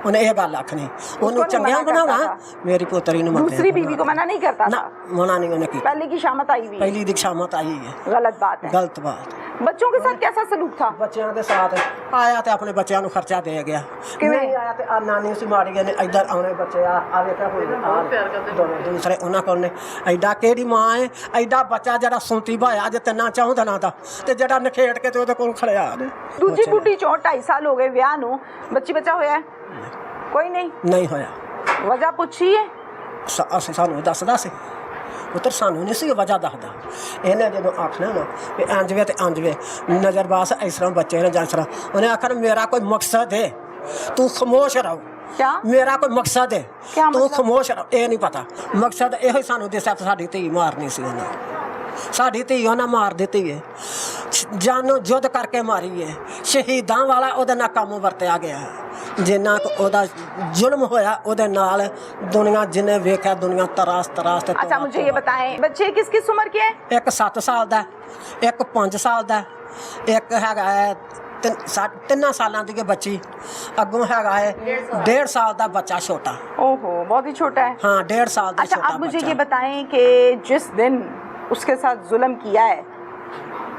Speaker 1: ਉਹਨੇ ਇਹ ਗੱਲ ਆਖਣੀ ਉਹਨੂੰ
Speaker 2: नहीं
Speaker 1: ਚੰਗਿਆ
Speaker 2: मना करता
Speaker 1: ਬਣਾਵਾ
Speaker 2: था।
Speaker 1: ਮੇਰੀ ਪੁੱਤਰੀ ਨੂੰ ਮੰਨਦੇ
Speaker 2: दूसरी बीवी को मना नहीं करता
Speaker 1: ਨਾ
Speaker 2: था
Speaker 1: ਮਨਾ ਨਹੀਂ ਉਹਨੇ ਕੀਤਾ
Speaker 2: पहले की शामत आई हुई है।
Speaker 1: ਪਹਿਲੀ ਦੀ ਸ਼ਾਮਤ ਆਈ ਹੈ
Speaker 2: गलत बात है
Speaker 1: ਗਲਤ ਬਾਤ
Speaker 2: बच्चों के साथ कैसा सलूक था
Speaker 1: ਬੱਚਿਆਂ ਦੇ ਸਾਥ ਆਇਆ ਤੇ ਆਪਣੇ ਬੱਚਿਆਂ ਨੂੰ ਖਰਚਾ ਦੇ ਗਿਆ
Speaker 2: ਕਿਵੇਂ?
Speaker 1: ਨਹੀਂ ਆਇਆ ਤੇ ਆ ਨਾਨੀ ਸੀ ਮਾੜੀ ਗਏ ਨੇ ਇੱਧਰ ਆਉਣੇ ਬੱਚੇ ਆ ਵੇਖਿਆ ਹੋਈ ਦੂਸਰੇ ਉਹਨਾਂ ਕੋਲ ਨੇ ਐਡਾ ਕਿਹੜੀ ਮਾਂ ਹੈ ਐਡਾ ਬੱਚਾ ਜਿਹੜਾ ਸੁੰਤੀ ਭਾਇਆ ਜੇ ਤਿੰਨਾਂ ਚਾਹੁੰਦਾ ਨਾ ਦਾ ਤੇ ਜਿਹੜਾ ਨਖੇੜ ਕੇ ਤੇ ਉਹਦੇ ਕੋਲ ਖੜਿਆ ਨੇ
Speaker 2: दूजी बुढ़ी चो 2.5 साल हो गए ਵਿਆਹ ਨੂੰ ਬੱਚੀ ਬੱਚਾ ਹੋਇਆ ਹੈ? ਕੋਈ ਨਹੀਂ
Speaker 1: ਨਹੀਂ ਹੋਇਆ
Speaker 2: ਵਜ੍ਹਾ ਪੁੱਛੀ ਹੈ
Speaker 1: ਅਸੀਂ ਸਾਨੂੰ ਦੱਸਦਾ ਸੀ ਪੁੱਤਰ ਸਾਨੂੰ ਨਹੀਂ ਸੀ ਵਜ੍ਹਾ ਦੱਸਦਾ ਇਹਨੇ ਜਦੋਂ ਆਖਣਾ ਨਾ ਵੀ ਅੰਜਵੇ ਤੇ ਅੰਜਵੇ ਨਜ਼ਰਬਾਜ਼ ਇਸ ਤਰ੍ਹਾਂ ਬੱਚੇ ਨੇ ਜਾਂ ਉਹਨੇ ਆਖਣਾ ਮੇਰਾ ਕੋਈ ਮਕਸਦ ਹੈ ਤੂੰ ਖਾਮੋਸ਼ ਰਹੋ
Speaker 2: क्या
Speaker 1: ਮੇਰਾ ਕੋਈ ਮਕਸਦ ਹੈ
Speaker 2: ਕਿਆ
Speaker 1: ਤੂੰ
Speaker 2: ਮਤਲਬ?
Speaker 1: ਖਾਮੋਸ਼ ਰਹੋ ਇਹ ਨਹੀਂ ਪਤਾ ਮਕਸਦ ਇਹੋ ਹੀ ਸਾਨੂੰ ਦਿਸਿਆ ਤੇ ਸਾਡੀ ਧੀ ਮਾਰਨੀ ਸੀ ਉਹਨੇ ਸਾਡੀ ਧੀ ਉਹਨਾਂ ਮਾਰ ਦਿੱਤੀ ਹੈ ਜਾਨੋਂ ਜੁੱਧ ਕਰਕੇ ਮਾਰੀ ਹੈ ਸ਼ਹੀਦਾਂ ਵਾਲਾ ਉਹਦੇ ਨਾਲ ਕੰਮ ਵਰਤਿਆ ਗਿਆ ਜਿੰਨਾ ਕੁ ਉਹਦਾ ਜ਼ੁਲਮ ਹੋਇਆ ਉਹਦੇ ਨਾਲ ਦੁਨੀਆ ਜਿਹਨੇ ਵੇਖਿਆ ਦੁਨੀਆ ਤਰਾਸ ਤੇ
Speaker 2: अच्छा मुझे ये बताएं बच्चे किस किस उम्र के हैं
Speaker 1: ਇੱਕ 7 ਸਾਲ ਦਾ ਇੱਕ 5 ਸਾਲ ਦਾ ਇੱਕ ਹੈਗਾ ਹੈ 3 ਸਾਲਾਂ ਦੀ ਬੱਚੀ ਅੱਗੋਂ ਹੈਗਾ ਹੈ 1.5 ਸਾਲ ਦਾ ਬੱਚਾ ਛੋਟਾ
Speaker 2: ओहो बहुत ही छोटा है
Speaker 1: हाँ 1.5 साल का
Speaker 2: अच्छा
Speaker 1: छोटा
Speaker 2: अब मुझे
Speaker 1: बच्चा।
Speaker 2: ये बताएं कि जिस दिन उसके साथ जुल्म किया है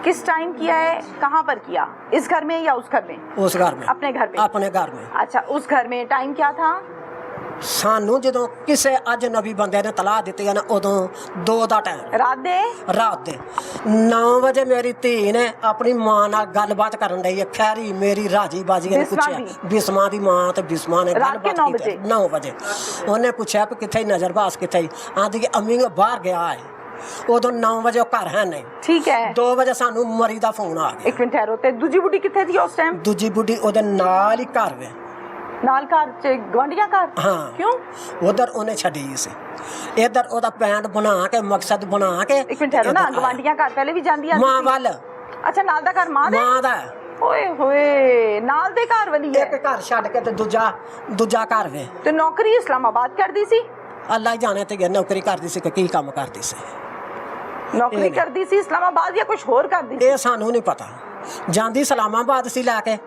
Speaker 2: किस टाइम किया है कहाँ पर किया इस घर में या उस घर में
Speaker 1: उस घर में
Speaker 2: अपने घर में
Speaker 1: अपने घर में
Speaker 2: अच्छा उस घर में टाइम क्या था
Speaker 1: ਸਾਨੂੰ ਜਦੋਂ ਕਿਸੇ ਅਜਨਬੀ ਬੰਦੇ ਨੇ ਤਲਾਹ ਦਿੱਤੀ ਹੈ ਨਾ ਉਦੋਂ 2 ਦਾ ਟਾਈਮ
Speaker 2: रात दे
Speaker 1: ਰਾਤ ਦੇ 9 ਵਜੇ ਮੇਰੀ ਧੀ ਨੇ ਆਪਣੀ ਮਾਂ ਨਾਲ ਗੱਲਬਾਤ ਕਰਨ ਲਈ ਖੈਰੀ ਮੇਰੀ ਰਾਜੀ ਬਾਜੀ ਨੇ
Speaker 2: ਬਿਸਮਾ
Speaker 1: ਪੁੱਛਿਆ ਬਿਸਮਾ ਦੀ ਮਾਂ ਤੇ ਬਿਸਮਾ ਨੇ
Speaker 2: ਰਾਤ ਕੇ
Speaker 1: ਗੱਲਬਾਤ
Speaker 2: 9
Speaker 1: ਕੀਤੀ
Speaker 2: ਵਜੇ?
Speaker 1: 9 ਵਜੇ ਉਹਨੇ ਪੁੱਛਿਆ ਕਿ ਕਿੱਥੇ ਨਜ਼ਰਬਾਜ਼ ਕਿੱਥੇ ਆਂਦੀ ਕਿ ਅੰਮੀ ਉਹ ਬਾਹਰ ਗਿਆ ਹੈ ਉਦੋਂ 9 ਵਜੇ ਉਹ ਘਰ ਹੈ ਨਹੀਂ
Speaker 2: ठीक है
Speaker 1: 2 ਵਜੇ ਸਾਨੂੰ ਮਰੀ ਦਾ ਫੋਨ ਆ ਗਿਆ
Speaker 2: एक मिनट ठहरो ते दूजी बुढ़ी कितने थी उस टाइम
Speaker 1: ਦੂਜੀ ਬੁੱਢੀ ਉਹਦੇ ਨਾਲ ਹੀ ਘਰ ਵੇ
Speaker 2: नाल कार गवांढिया कार
Speaker 1: हाँ।
Speaker 2: क्यों
Speaker 1: उधर उन्हें छड़ी से इधर ओदा पैंट बना के मकसद बना के
Speaker 2: एक मिनट ठहरो ना
Speaker 1: इधर आया।
Speaker 2: गवांढिया कार पहले भी जांदी आती
Speaker 1: मां
Speaker 2: थी।
Speaker 1: वाल
Speaker 2: अच्छा नाल दा घर मां दे
Speaker 1: मां दा
Speaker 2: ओए होए नाल दे घर वाली है
Speaker 1: एक घर छड़ के ते दूजा घर वे
Speaker 2: ते नौकरी इस्लामाबाद कर दी सी
Speaker 1: अल्लाह ही जाने ते नौकरी करदी सी कि की काम करदी सी
Speaker 2: नौकरी कर दी सी इस्लामाबाद या कुछ होर कर दी
Speaker 1: ਇਹ ਸਾਨੂੰ ਨਹੀਂ ਪਤਾ ਜਾਂਦੀ ਸਲਾਮਾਬਾਦ ਸੀ ਲੈ ਕੇ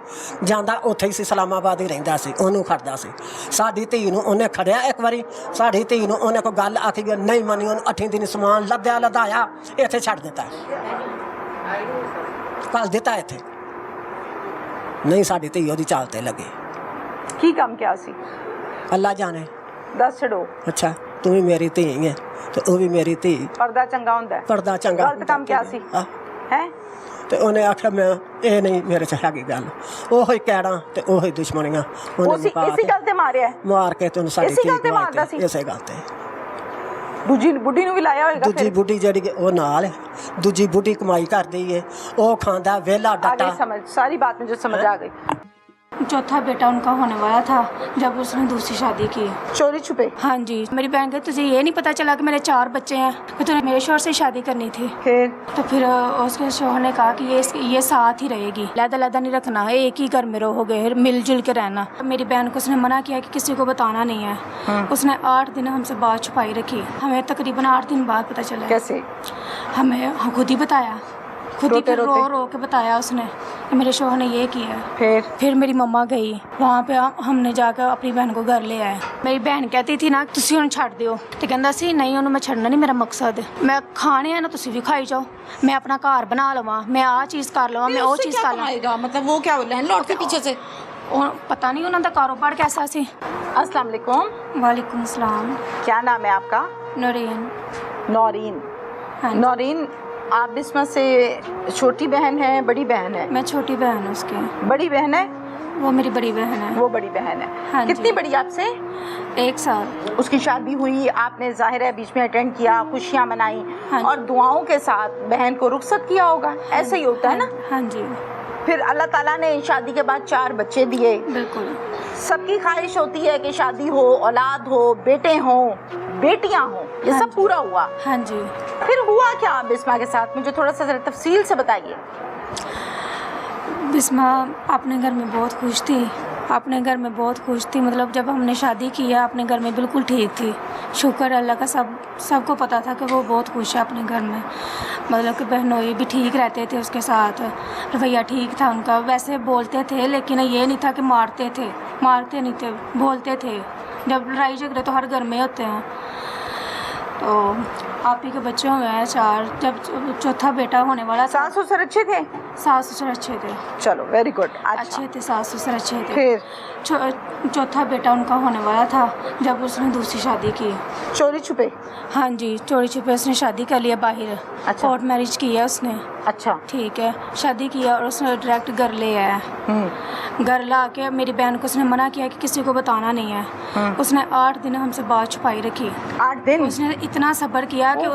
Speaker 1: ਜਾਂਦਾ ਉੱਥੇ ਹੀ ਸੀ ਸਲਾਮਾਬਾਦ ਹੀ ਰਹਿੰਦਾ ਸੀ ਉਹਨੂੰ ਖੜਦਾ ਸੀ ਸਾਡੀ ਧੀ ਨੂੰ ਉਹਨੇ ਖੜਿਆ ਇੱਕ ਵਾਰੀ ਸਾਡੀ ਧੀ ਨੂੰ ਉਹਨੇ ਕੋਈ ਗੱਲ ਆਖੀ ਗਈ ਨਹੀਂ ਮੰਨੀ ਉਹਨੂੰ 8 ਦਿਨ ਸਮਾਨ ਲਦਾਇਆ ਇੱਥੇ ਛੱਡ ਦਿੱਤਾ ਕੱਲ ਦਿੱਤਾ ਇੱਥੇ ਨਹੀਂ ਸਾਡੀ ਧੀ ਉਹਦੀ ਚਾਲ ਤੇ ਲੱਗੀ
Speaker 2: की काम क्या सी
Speaker 1: ਅੱਲਾ ਜਾਣੇ
Speaker 2: दस छड़ो
Speaker 1: ਅੱਛਾ ਤੂੰ ਵੀ ਮੇਰੀ ਧੀ ਹੈ ਤੇ ਉਹ ਵੀ ਮੇਰੀ ਧੀ
Speaker 2: पर्दा चंगा हुंदा है
Speaker 1: ਪਰਦਾ ਚੰਗਾ
Speaker 2: गलत काम क्या सी
Speaker 1: ਹਾਂ,
Speaker 2: है
Speaker 1: ਤੇ ਉਹਨੇ ਆਖਿਆ ਮੈਂ ਇਹ ਨਹੀਂ ਮੇਰੇ 'ਚ ਹੈਗੀ ਗੱਲ ਉਹੀ ਕਹਿਣਾ ਤੇ ਉਹੀ ਦੁਸ਼ਮਣੀਆਂ ਉਹਨੇ
Speaker 2: ਉसी
Speaker 1: ਮੁਕਾ
Speaker 2: इसी
Speaker 1: ਕੇ
Speaker 2: गल ते मारिया है
Speaker 1: ਮਾਰ ਕੇ ਤੈਨੂੰ ਸਾਡੀ
Speaker 2: ਇਸੇ ਗੱਲ
Speaker 1: ਧੀ
Speaker 2: ਤੇ
Speaker 1: ਗਵਾ
Speaker 2: ਮਾਰਦਾ
Speaker 1: ਦਿੱਤੀ,
Speaker 2: ਸੀ?
Speaker 1: ਇਸੇ ਗੱਲ ਤੇ
Speaker 2: दूजी बुढ़ी नु भी लाया होएगा
Speaker 1: ਦੂਜੀ
Speaker 2: फिर
Speaker 1: ਬੁੱਢੀ ਜਿਹੜੀ ਕਿ ਉਹ ਨਾਲ ਹੈ, ਦੂਜੀ ਬੁੱਢੀ ਕਮਾਈ ਕਰਦੀ ਏ ਉਹ ਖਾਂਦਾ ਵਿਹਲਾ
Speaker 2: आगे
Speaker 1: ਡੱਟਾ
Speaker 2: समझ सारी बात मुझे समझ आ गई।
Speaker 3: चौथा बेटा उनका होने वाला था जब उसने दूसरी शादी की।
Speaker 2: चोरी छुपे
Speaker 3: हाँ जी, मेरी बहन कहती तुझे ये नहीं पता चला कि मेरे 4 बच्चे हैं कि तूने मेरे शोहर से शादी करनी थी।
Speaker 2: फिर
Speaker 3: तो फिर उसके शोहर ने कहा कि ये साथ ही रहेगी, लहदा नहीं रखना, एक ही घर में रहोगे, मिलजुल के रहना। मेरी बहन को उसने मना किया कि किसी को बताना नहीं है। उसने 8 दिन हमसे बात छुपाई रखी। हमें तकरीबन 8 दिन बाद पता चला।
Speaker 2: कैसे?
Speaker 3: हमें खुद ही बताया, खुद ही
Speaker 2: रोते रोते?
Speaker 3: रो के बताया उसने कि मेरे शोहर ने ये किया। फिर मेरी मम्मा गई वहाँ पे, हमने जाकर अपनी बहन को घर ले आए। मेरी बहन कहती थी ना तुसी उन्हें छड़ दियो, तो कहता सी नहीं उन्हें मैं छड़ना नहीं, मेरा मकसद मैं खाने है ना तुसी भी खाई जाओ, मैं अपना घर बना लवां, मैं आ चीज़ कर लवां, मैं वो चीज़ कर लवां।
Speaker 2: मतलब वो क्या लैंडलॉर्ड के पीछे से?
Speaker 3: पता नहीं उन्होंने कारोबार कैसा सी।
Speaker 2: अस्सलाम वालेकुम।
Speaker 3: वालेकुम सलाम।
Speaker 2: क्या नाम है आपका?
Speaker 3: नौरीन।
Speaker 2: नौरीन।
Speaker 3: हाँ जी।
Speaker 2: नौरीन, आप बिस्मा से छोटी बहन है बड़ी बहन है?
Speaker 3: मैं छोटी बहन हूँ उसकी।
Speaker 2: बड़ी बहन है?
Speaker 3: वो मेरी बड़ी बहन है।
Speaker 2: वो बड़ी बहन है।
Speaker 3: हाँ जी।
Speaker 2: कितनी बड़ी आपसे?
Speaker 3: 1 साल।
Speaker 2: उसकी शादी हुई, आपने जाहिर है बीच में अटेंड किया, खुशियाँ मनाई
Speaker 3: हाँ जी।
Speaker 2: और दुआओं के साथ बहन को रुखसत किया होगा, ऐसा ही होता है ना?
Speaker 3: हाँ जी
Speaker 2: फिर अल्लाह ताला ने शादी के बाद 4 बच्चे दिए।
Speaker 3: बिल्कुल।
Speaker 2: सबकी ख्वाहिश होती है कि शादी हो, औलाद हो, बेटे हों, बेटियां हों, ये
Speaker 3: हाँ
Speaker 2: सब पूरा हुआ।
Speaker 3: हाँ जी।
Speaker 2: फिर हुआ क्या बिस्मा के साथ, मुझे थोड़ा सा जरा तफसील से बताइए।
Speaker 3: बिस्मा अपने घर में बहुत खुश थी, अपने घर में बहुत खुश थी। मतलब जब हमने शादी किया अपने घर में बिल्कुल ठीक थी। शुक्र अल्लाह का, सबको पता था कि वो बहुत खुश है अपने घर में। मतलब कि बहनोई भी ठीक रहते थे उसके साथ, रवैया ठीक था उनका। वैसे बोलते थे लेकिन ये नहीं था कि मारते नहीं थे, बोलते थे। जब लड़ाई झगड़े तो हर घर में होते हैं। तो आप ही के बच्चे हुए हैं 4, जब चौथा बेटा होने वाला था।
Speaker 2: सास ससुर अच्छे थे?
Speaker 3: सास ससुर अच्छे थे।
Speaker 2: चलो वेरी गुड।
Speaker 3: अच्छे थे, सास ससुर अच्छे थे।
Speaker 2: फिर
Speaker 3: चौथा बेटा उनका होने वाला था जब उसने दूसरी शादी की।
Speaker 2: चोरी छुपे?
Speaker 3: हाँ जी, चोरी छुपे उसने शादी कर लिया बाहर।
Speaker 2: अच्छा।
Speaker 3: कोर्ट मैरिज किया उसने।
Speaker 2: अच्छा।
Speaker 3: ठीक है, शादी किया और उसने डायरेक्ट घर ले आया। घर ला के मेरी बहन को उसने मना किया कि किसी को बताना नहीं है। उसने 8 दिन हमसे बात छुपाई रखी।
Speaker 2: 8 दिन?
Speaker 3: उसने इतना सब्र किया कि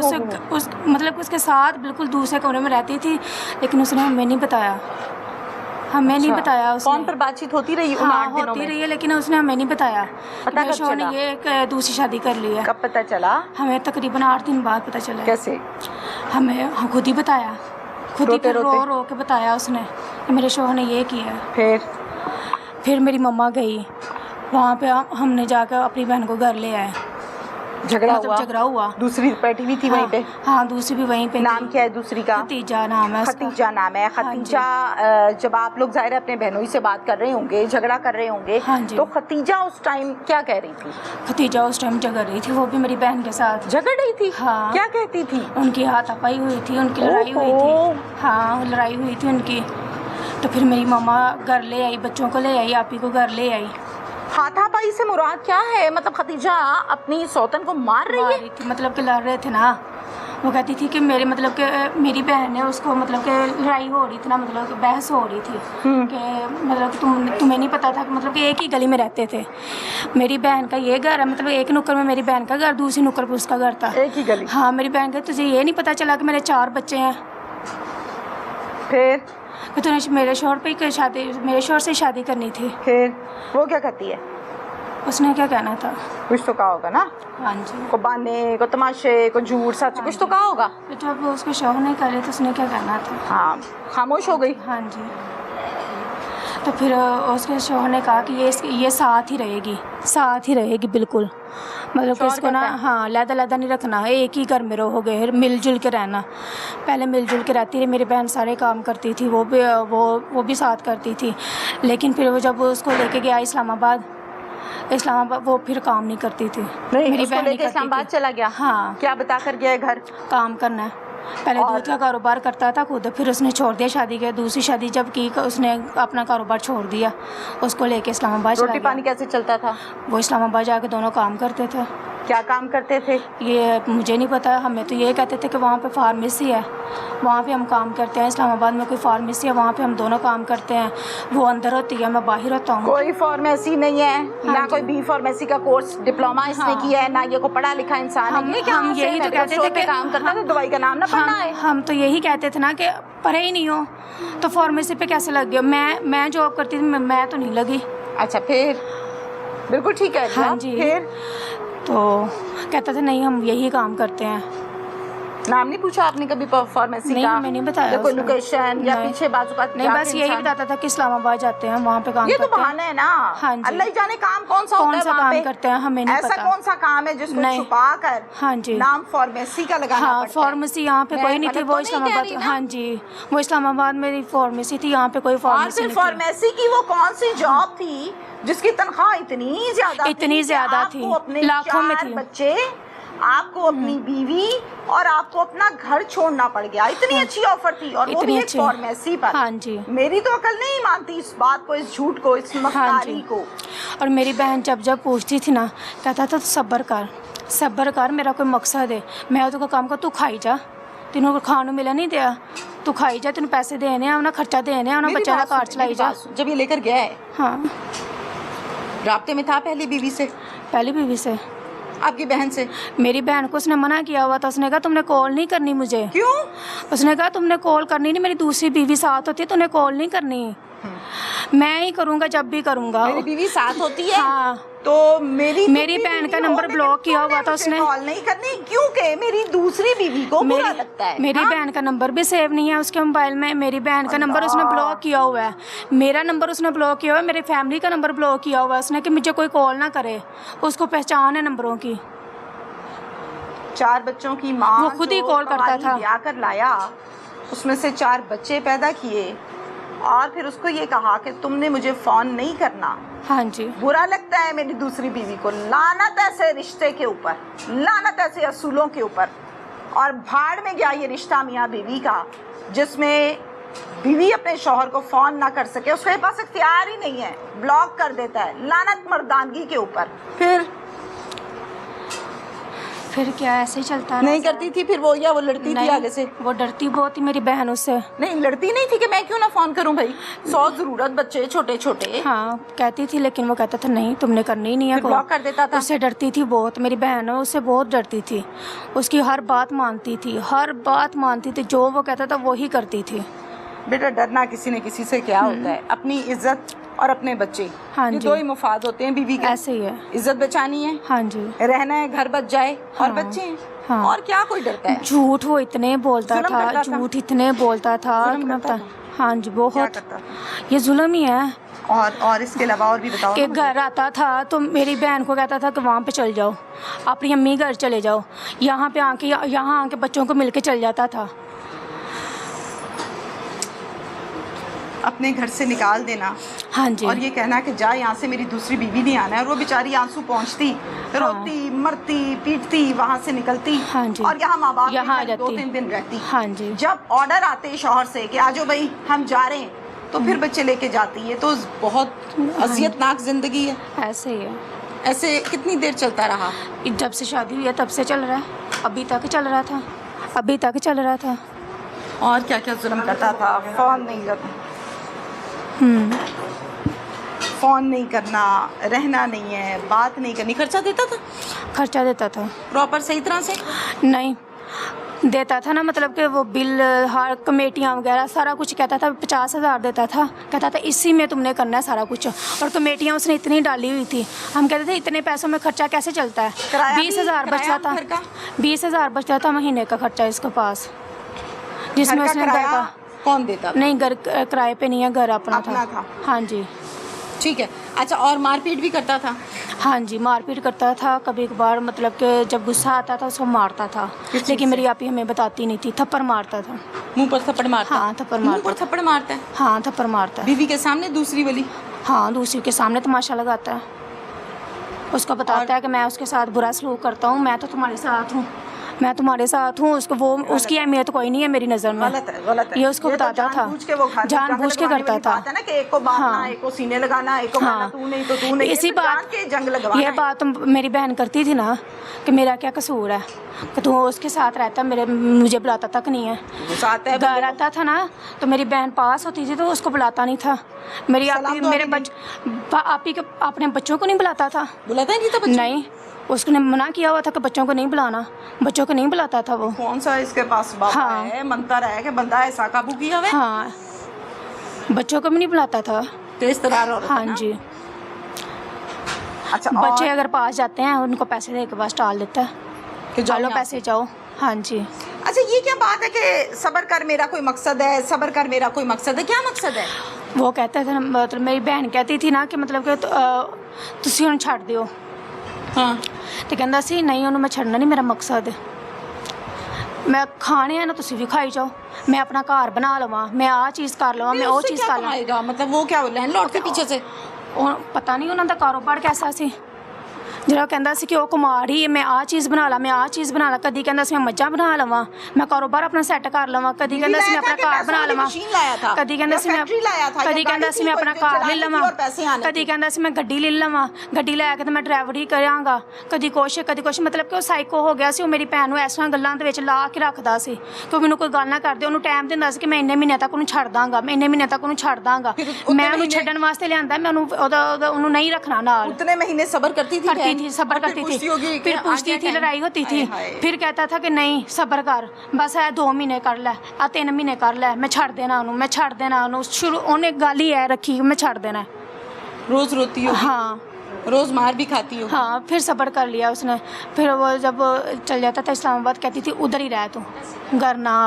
Speaker 3: मतलब उसके साथ बिल्कुल दूसरे कमरे में रहती थी, लेकिन उसने हमें नहीं बताया। हमें नहीं बताया उसने।
Speaker 2: फोन पर बातचीत होती रही?
Speaker 3: हाँ होती रही है, लेकिन उसने हमें नहीं बताया।
Speaker 2: पता कब
Speaker 3: शोहर ने
Speaker 2: चला?
Speaker 3: ये एक दूसरी शादी कर ली है।
Speaker 2: कब पता चला?
Speaker 3: हमें तकरीबन 8 दिन बाद पता चला।
Speaker 2: कैसे?
Speaker 3: हमें खुद ही बताया, खुद ही
Speaker 2: रोते-रोते?
Speaker 3: रो के बताया उसने कि मेरे शोहर ने ये किया। फिर मेरी मम्मा गई वहाँ पे, हमने जाकर अपनी बहन को घर ले आए। झगड़ा हुआ।
Speaker 2: दूसरी बैठी हुई थी वहीं पे?
Speaker 3: हाँ दूसरी भी वहीं पे।
Speaker 2: नाम क्या है दूसरी का?
Speaker 3: खतीजा नाम है उसका।
Speaker 2: खतीजा नाम है। खतीजा, जब आप लोग जाहिर है अपने बहनों से बात कर रहे होंगे, झगड़ा कर रहे होंगे,
Speaker 3: हाँ जी।
Speaker 2: तो खतीजा उस टाइम क्या कह रही थी?
Speaker 3: खतीजा उस टाइम झगड़ रही थी, वो भी मेरी बहन के साथ
Speaker 2: झगड़ रही थी?
Speaker 3: हाँ।
Speaker 2: क्या कहती थी?
Speaker 3: उनकी हाथापाई हुई थी, उनकी लड़ाई हुई थी। हाँ लड़ाई हुई थी उनकी। तो फिर मेरी मम्मा घर ले आई, बच्चों को ले आई, आप ही को घर ले आई।
Speaker 2: हाथापाई से मुराद क्या है? मतलब खतीजा अपनी सौतन को मार रही है?
Speaker 3: थी, मतलब कि लड़ रहे थे ना। वो कहती थी कि मेरे मतलब कि मेरी बहन है, उसको मतलब कि लड़ाई हो रही थी ना, मतलब कि बहस हो रही थी कि मतलब कि तुम्हें नहीं पता था कि मतलब कि एक ही गली में रहते थे। मेरी बहन का ये घर है, मतलब एक नुक्कड़ में मेरी बहन का घर, दूसरी नुक्कड़ पर उसका घर था।
Speaker 2: एक ही गली?
Speaker 3: हाँ। मेरी बहन कहती तुझे ये नहीं पता चला कि मेरे 4 बच्चे हैं?
Speaker 2: फिर
Speaker 3: कि तूने मेरे शोहर से शादी करनी थी।
Speaker 2: फिर वो क्या कहती है?
Speaker 3: उसने क्या कहना था?
Speaker 2: कुछ तो कहा होगा ना?
Speaker 3: हाँ जी।
Speaker 2: को बहाने, को तमाशे, को झूठ सच, कुछ तो कहा होगा।
Speaker 3: जब उसको शोहर ने करे तो उसने क्या कहना था?
Speaker 2: हाँ, खामोश हो गई।
Speaker 3: हाँ जी। तो फिर उसके शोहर ने कहा कि ये साथ ही रहेगी बिल्कुल। मतलब कि इसको ना, हाँ लहदा नहीं रखना, एक ही घर में रहोगे, मिलजुल के रहना। पहले मिलजुल के रहती रही, मेरी बहन सारे काम करती थी, वो भी साथ करती थी। लेकिन फिर वो जब उसको लेके गया इस्लामाबाद, वो फिर काम नहीं करती थी।
Speaker 2: नहीं, मेरी बहन लेके इस्लामाबाद चला गया?
Speaker 3: हाँ।
Speaker 2: क्या बता कर गया? घर काम
Speaker 3: करना है। पहले दूध का कारोबार करता था खुद, फिर उसने छोड़ दिया शादी के। दूसरी शादी जब की उसने अपना कारोबार छोड़ दिया, उसको लेके इस्लामाबाद चला गया।
Speaker 2: रोटी पानी कैसे चलता था?
Speaker 3: वो इस्लामाबाद जाके दोनों काम करते थे।
Speaker 2: क्या काम करते थे?
Speaker 3: ये मुझे नहीं पता, हमें तो ये कहते थे कि वहाँ पे फार्मेसी है, वहाँ पे हम काम करते हैं। इस्लामाबाद में कोई फार्मेसी है, वहाँ पे हम दोनों काम करते हैं। वो अंदर होती है, मैं बाहर होता हूँ।
Speaker 2: कोई फार्मेसी नहीं है, ना कोई बी फार्मेसी का कोर्स डिप्लोमा इसने
Speaker 3: हाँ।
Speaker 2: किया है, ना ये को पढ़ा लिखा इंसान है। ये क्या
Speaker 3: हम यही तो कहते थे कि
Speaker 2: काम करता है तो दवाई का नाम ना पढ़ना है।
Speaker 3: हम तो यही कहते थे ना कि पढ़े ही नहीं हो तो फार्मेसी पे कैसे लग गए। मैं जॉब करती थी, मैं तो नहीं लगी।
Speaker 2: अच्छा, फिर बिल्कुल ठीक है।
Speaker 3: हाँ जी।
Speaker 2: फिर
Speaker 3: तो कहता था नहीं हम यही काम करते हैं।
Speaker 2: नाम नहीं पूछा आपने कभी फार्मेसी
Speaker 3: नहीं,
Speaker 2: का?
Speaker 3: हमें नहीं बताया
Speaker 2: या कोई
Speaker 3: उसने।
Speaker 2: लोकेशन या
Speaker 3: नहीं।
Speaker 2: पीछे बाजू का?
Speaker 3: नहीं, बस यही बताता था कि इस्लामाबाद जाते हैं, वहाँ पे काम
Speaker 2: ये तो
Speaker 3: करते हैं।
Speaker 2: बहाना है ना।
Speaker 3: हाँ जी।
Speaker 2: अल्लाह ही जाने काम कौन सा होता
Speaker 3: कौन
Speaker 2: है
Speaker 3: सा
Speaker 2: वहाँ
Speaker 3: काम
Speaker 2: पे।
Speaker 3: करते हैं हमें नहीं
Speaker 2: ऐसा
Speaker 3: पता।
Speaker 2: कौन सा काम है जिसको
Speaker 3: नहीं।
Speaker 2: छुपा कर
Speaker 3: हाँ जी।
Speaker 2: नाम फार्मेसी का लगाना
Speaker 3: हाँ,
Speaker 2: पड़ता है?
Speaker 3: फार्मेसी यहाँ पे
Speaker 2: मैं
Speaker 3: कोई नहीं थी,
Speaker 2: गलत
Speaker 3: वो
Speaker 2: तो नहीं कह
Speaker 3: इस्लामाबाद।
Speaker 2: रही ना?
Speaker 3: हाँ जी, वो इस्लामाबाद में फार्मेसी थी, यहाँ पे कोई
Speaker 2: और
Speaker 3: फार्मेसी
Speaker 2: फिर
Speaker 3: नहीं थी।
Speaker 2: फार्मेसी की वो कौन सी जॉब थी जिसकी तनख्वाह इतनी ज्यादा
Speaker 3: इतनी ज्यादा थी,
Speaker 2: आपको अपने
Speaker 3: लाखों में
Speaker 2: 4
Speaker 3: थी।
Speaker 2: बच्चे, आपको अपनी बीवी और आपको अपना घर छोड़ना पड़ गया। इतनी अच्छी ऑफर थी और वो
Speaker 3: इतनी
Speaker 2: भी एक
Speaker 3: अच्छी।
Speaker 2: फार्मेसी पर।
Speaker 3: हाँ जी।
Speaker 2: मेरी तो अकल नहीं मानती इस बात को, इस झूठ को, इस
Speaker 3: हाँ
Speaker 2: मक्कारी
Speaker 3: जी।
Speaker 2: को।
Speaker 3: और मेरी बहन जब पूछती थी ना, कहता था सब्र कर, मेरा कोई मकसद है। मैं तो काम कर, तू खाई जा, तेनों को खाने मिला नहीं दिया, तू खाई जा, तेन पैसे देने अपना खर्चा देने अपना
Speaker 2: मेरी
Speaker 3: बच्चा का
Speaker 2: बात सुन,
Speaker 3: कार चलाई
Speaker 2: मेरी
Speaker 3: जा।
Speaker 2: बात सुन। जब ये लेकर गया है,
Speaker 3: हाँ,
Speaker 2: राब्ते में था पहली बीवी से,
Speaker 3: पहली बीवी से।
Speaker 2: आपकी बहन से?
Speaker 3: मेरी बहन को उसने मना किया हुआ था, उसने कहा तुमने कॉल नहीं करनी मुझे।
Speaker 2: क्यों?
Speaker 3: उसने कहा तुमने कॉल करनी नहीं, मेरी दूसरी बीवी साथ होती है, तूने कॉल नहीं करनी, मैं ही करूँगा जब भी करूँगा।
Speaker 2: मेरी बीवी साथ होती है?
Speaker 3: हाँ।
Speaker 2: तो मेरी
Speaker 3: बहन का नंबर ब्लॉक किया हुआ था उसने।
Speaker 2: कॉल नहीं करनी क्योंकि मेरी दूसरी बीवी को बुरा लगता है।
Speaker 3: मेरी
Speaker 2: हाँ?
Speaker 3: बहन का नंबर भी सेव नहीं है उसके मोबाइल में। मेरी बहन का नंबर उसने ब्लॉक किया हुआ है, मेरा नंबर उसने ब्लॉक किया हुआ है, मेरी फैमिली का नंबर ब्लॉक किया हुआ है उसने कि मुझे कोई कॉल ना करे, उसको पहचान है नंबरों की।
Speaker 2: 4 बच्चों की माँ
Speaker 3: वो खुद ही कॉल करता था।
Speaker 2: ब्याह कर लाया, उसमें से 4 बच्चे पैदा किए और फिर उसको ये कहा कि तुमने मुझे फोन नहीं करना।
Speaker 3: हाँ जी।
Speaker 2: बुरा लगता है मेरी दूसरी बीवी को। लानत ऐसे रिश्ते के ऊपर, लानत ऐसे असूलों के ऊपर। और भाड़ में गया ये रिश्ता मियाँ बीवी का, जिसमें बीवी अपने शौहर को फोन ना कर सके, उसके पास इख्तियार ही नहीं है, ब्लॉक कर देता है। लानत मर्दानगी के ऊपर।
Speaker 3: फिर क्या ऐसे ही चलता
Speaker 2: नहीं करती थी फिर वो, या वो लड़ती थी आगे से?
Speaker 3: वो डरती बहुत थी मेरी बहन उससे।
Speaker 2: नहीं, लड़ती नहीं थी कि मैं क्यों ना फोन करूं भाई, 100 जरूरत बच्चे छोटे छोटे।
Speaker 3: हाँ, कहती थी, लेकिन वो कहता था नहीं तुमने करनी ही नहीं है।
Speaker 2: ब्लॉक कर देता था।
Speaker 3: उससे डरती थी बहुत, मेरी बहन है उससे बहुत डरती थी, उसकी हर बात मानती थी, हर बात मानती थी, जो वो कहता था वो ही करती थी।
Speaker 2: बेटा, डरना किसी न किसी से क्या होता है, अपनी इज्जत और अपने बच्चे,
Speaker 3: हाँ
Speaker 2: ये
Speaker 3: जी।
Speaker 2: 2 ही मुफाद होते हैं बीवी के।
Speaker 3: ऐसे ही है।
Speaker 2: इज्जत बचानी है,
Speaker 3: हाँ जी,
Speaker 2: रहना है, घर बच जाए और
Speaker 3: हाँ।
Speaker 2: बच्चे हैं।
Speaker 3: हाँ।
Speaker 2: और क्या कोई डरता है?
Speaker 3: झूठ वो इतने बोलता
Speaker 2: जुल्म
Speaker 3: था,
Speaker 2: करता था।
Speaker 3: झूठ इतने बोलता था
Speaker 2: जुल्म
Speaker 3: कि मैं
Speaker 2: करता
Speaker 3: बता। हाँ जी,
Speaker 2: क्या
Speaker 3: बहुत।
Speaker 2: करता था?
Speaker 3: ये जुल्म ही है।
Speaker 2: और इसके अलावा और भी बताओ
Speaker 3: कि
Speaker 2: ना मुझे।
Speaker 3: घर आता था तो मेरी बहन को कहता था कि वहाँ पे चल जाओ, अपनी अम्मी घर चले जाओ, यहाँ आके बच्चों को मिलके चल जाता था।
Speaker 2: अपने घर से निकाल देना,
Speaker 3: हाँ जी।
Speaker 2: और ये कहना कि जा यहाँ से, मेरी दूसरी बीवी नहीं आना है। और वो बेचारी आंसू पहुँचती, रोती, मरती, पीटती, वहाँ से निकलती।
Speaker 3: हाँ जी।
Speaker 2: और यहाँ माँ बाप
Speaker 3: यहाँ आ
Speaker 2: के घर
Speaker 3: जाती।
Speaker 2: 2-3 दिन रहती।
Speaker 3: हाँ जी।
Speaker 2: जब ऑर्डर आते शौहर से कि आजो भाई हम जा रहे हैं, तो फिर बच्चे लेके जाती है। तो बहुत अजियतनाक जिंदगी है।
Speaker 3: ऐसे ही है।
Speaker 2: ऐसे कितनी देर चलता रहा?
Speaker 3: जब से शादी हुई है तब से चल रहा है, अभी तक चल रहा था, अभी तक चल रहा था।
Speaker 2: और क्या क्या जुल्म करता था? फोन नहीं करना, फोन नहीं करना, रहना नहीं है, बात नहीं करनी। खर्चा देता था?
Speaker 3: खर्चा देता था
Speaker 2: प्रॉपर सही तरह से?
Speaker 3: नहीं देता था ना, मतलब कि वो बिल, हर कमेटियाँ वगैरह सारा कुछ कहता था। 50,000 देता था, कहता था इसी में तुमने करना है सारा कुछ। और कमेटियाँ उसने इतनी डाली हुई थी, हम कहते थे इतने पैसों में खर्चा कैसे चलता है।
Speaker 2: किराया भी?
Speaker 3: 20,000 बचता था,
Speaker 2: घर का?
Speaker 3: 20,000 बचता था महीने का खर्चा इसके पास, जिसमें
Speaker 2: घर का
Speaker 3: उसने घर
Speaker 2: किराया
Speaker 3: का
Speaker 2: कौन देता था?
Speaker 3: नहीं, घर किराए पे नहीं है, घर अपना
Speaker 2: था।
Speaker 3: हाँ जी।
Speaker 2: ठीक है। अच्छा, और मारपीट भी करता था?
Speaker 3: हाँ जी, मारपीट करता था कभी कभार, मतलब कि जब गुस्सा आता था उसको मारता था, लेकिन मेरी आपी हमें बताती नहीं थी। थप्पड़ मारता था,
Speaker 2: मुंह पर थप्पड़ मारता?
Speaker 3: हाँ, थप्पड़
Speaker 2: मुंह
Speaker 3: मारता
Speaker 2: पर थप्पड़ मारता है?
Speaker 3: हाँ, थप्पड़ मारता है।
Speaker 2: बीवी के सामने दूसरी वाली?
Speaker 3: हाँ, दूसरी के सामने तमाशा लगाता है, उसको बताता है कि मैं उसके साथ बुरा सलूक करता हूँ, मैं तो तुम्हारे साथ हूँ, मैं तुम्हारे साथ हूँ, उसको वो उसकी अहमियत कोई नहीं है मेरी नज़र में।
Speaker 2: गलत है।
Speaker 3: ये उसको बताता था, जानबूझ के करता था।
Speaker 2: ना कि एक को बांधना, एक को सीने लगाना, एक को कहना तू नहीं तो तू नहीं,
Speaker 3: इसी बात
Speaker 2: के जंग लगवाना।
Speaker 3: ये बात मेरी बहन करती थी ना कि मेरा क्या कसूर है कि तू उसके साथ रहता, मुझे बुलाता तक नहीं है। घर आता था ना तो मेरी बहन पास होती थी तो उसको बुलाता नहीं था। मेरी आपी के अपने बच्चों को नहीं बुलाता था।
Speaker 2: बुलाता ही नहीं था बच्चों? नहीं,
Speaker 3: उसने मना किया हुआ था कि बच्चों को नहीं बुलाना, बच्चों को नहीं बुलाता था वो।
Speaker 2: कौन सा इसके पास बाबा है, मंतर है कि बंदा ऐसा काबू किया हुआ है?
Speaker 3: हाँ, बच्चों को भी नहीं बुलाता था।
Speaker 2: तेज तरार औरत है ना?
Speaker 3: हाँ जी।
Speaker 2: अच्छा,
Speaker 3: बच्चे अगर पास जाते हैं उनको पैसे दे के बस टाल देता है कि चलो पैसे जाओ। हाँ जी।
Speaker 2: अच्छा, ये क्या बात है कि सब्र कर मेरा कोई मकसद है, सब्र कर मेरा कोई मकसद है, क्या मकसद है?
Speaker 3: वो कहते थे, मतलब मेरी बहन कहती थी ना कि मतलब कि तुसी उन्हें छड़ दियो।
Speaker 2: हाँ,
Speaker 3: तो कहता सी नहीं उन्होंने मैं छड़ना नहीं, मेरा मकसद है मैं खाने हैं ना तुसी भी खाई जाओ, मैं अपना घर बना लवां, मैं आ चीज़ कर लवां, मैं वो चीज़ कर लवां।
Speaker 2: मतलब वो क्या लैंडलॉर्ड के पीछे से?
Speaker 3: पता नहीं उन्होंने कारोबार कैसा सी, ਜਿਹੜਾ ਕਹਿੰਦਾ ਸੀ ਕਿ ਉਹ ਕੁਮਾਰ ਹੀ ਮੈਂ ਆ ਚੀਜ਼ ਬਣਾ ਲਾ, ਮੈਂ ਆ ਚੀਜ਼ ਬਣਾ ਲਾ। ਕਦੀ ਕਹਿੰਦਾ ਸੀ ਮੈਂ ਮੱਝਾਂ ਬਣਾ ਲਵਾਂ, ਮੈਂ ਕਾਰੋਬਾਰ ਆਪਣਾ ਸੈੱਟ ਕਰ ਲਵਾਂ। ਕਦੀ ਕਹਿੰਦਾ ਸੀ ਮੈਂ ਆਪਣਾ ਘਰ ਬਣਾ ਲਵਾਂ, ਕਦੀ ਕਹਿੰਦਾ ਸੀ ਮੈਂ ਆਪਣਾ ਘਰ ਲੈ ਲਵਾਂ, ਕਦੀ ਕਹਿੰਦਾ ਸੀ ਮੈਂ ਗੱਡੀ ਲੈ ਲਵਾਂ, ਗੱਡੀ ਲੈ ਕੇ ਤੇ ਮੈਂ ਡਰਾਈਵਰੀ ਕਰਾਂਗਾ। ਕਦੀ ਕੁਛ ਮਤਲਬ ਕਿ ਉਹ ਸਾਈਕੋ ਹੋ ਗਿਆ ਸੀ। ਉਹ ਮੇਰੀ ਭੈਣ ਨੂੰ ਇਸ ਤਰ੍ਹਾਂ ਗੱਲਾਂ ਦੇ ਵਿੱਚ ਲਾ ਕੇ ਰੱਖਦਾ ਸੀ ਕਿ ਮੈਨੂੰ ਕੋਈ ਗੱਲ ਨਾ ਕਰਦੇ। ਉਹਨੂੰ ਟਾਈਮ ਦਿੰਦਾ ਸੀ ਕਿ ਮੈਂ ਇੰਨੇ ਮਹੀਨੇ ਤੱਕ ਉਹਨੂੰ ਛੱਡ ਦਾਂਗਾ, ਮੈਂ ਇੰਨੇ ਮਹੀਨੇ ਤੱਕ ਉਹਨੂੰ ਛੱਡ ਦਾਂਗਾ। ਮੈਂ ਉਹਨੂੰ ਛੱਡਣ ਵਾਸਤੇ ਲਿਆਂਦਾ, ਮੈਂ ਉਹਨੂੰ ਨਹੀਂ ਰੱਖਣਾ ਨਾਲ।
Speaker 2: उतने महीने सब्र करती थी,
Speaker 3: सब्र करती थी, फिर पूछती थी, लड़ाई होती थी, फिर कहता था कि नहीं सब्र कर, बस है 2 महीने कर ले, 3 महीने कर ले, मैं छड़ देना उन्होंने, मैं छड़ देना उन्होंने। शुरू उन्हें गल ही है रखी मैं छड़ देना।
Speaker 2: रोज रोती हो?
Speaker 3: हाँ,
Speaker 2: रोज मार भी खाती हो?
Speaker 3: हाँ, फिर सब्र कर लिया उसने। फिर वो जब चल जाता था इस्लामाबाद कहती थी उधर ही रह, तू घर ना